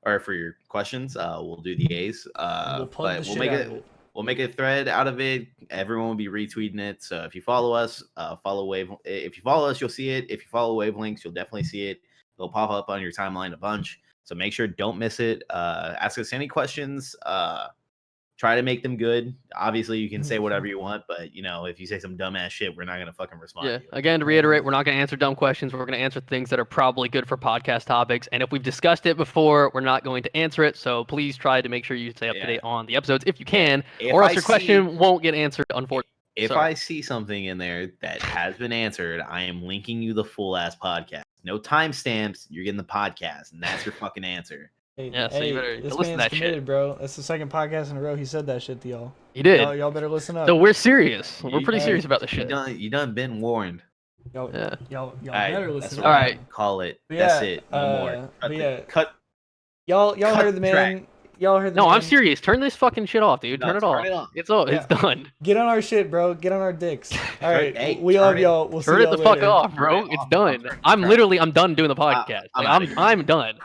or for your questions. We'll do the A's. We'll make a thread out of it. Everyone will be retweeting it. So if you follow us, if you follow us, you'll see it. If you follow Wavelengths, you'll definitely see it. It'll pop up on your timeline a bunch. So make sure don't miss it. Ask us any questions. Try to make them good. Obviously, you can say whatever you want, but if you say some dumbass shit, we're not gonna fucking respond. Yeah. Again, to reiterate, we're not gonna answer dumb questions. We're gonna answer things that are probably good for podcast topics. And if we've discussed it before, we're not going to answer it. So please try to make sure you stay up to date on the episodes if you can, or else your question won't get answered. Unfortunately, if I see something in there that has been answered, I am linking you the full ass podcast. No timestamps. You're getting the podcast, and that's your fucking answer. Hey, yeah, so you better this listen to that committed, shit, bro. That's the second podcast in a row he said that shit to y'all. He did. Y'all better listen up. So we're serious. We're pretty Hey, serious about this shit. You done been warned. Y'all Alright, better listen. All right. Call it. But That's yeah, it. No more. Cut. Y'all Cut heard the the man. Y'all heard the No, man. I'm serious. Turn this fucking shit off, dude. Turn it off. It's all. Yeah. It's done. Get on our shit, bro. Get on our dicks. All right. Hey, we love y'all. We'll see Turn it y'all the fuck later. off, bro. It's done. I'm done doing the podcast. I'm done.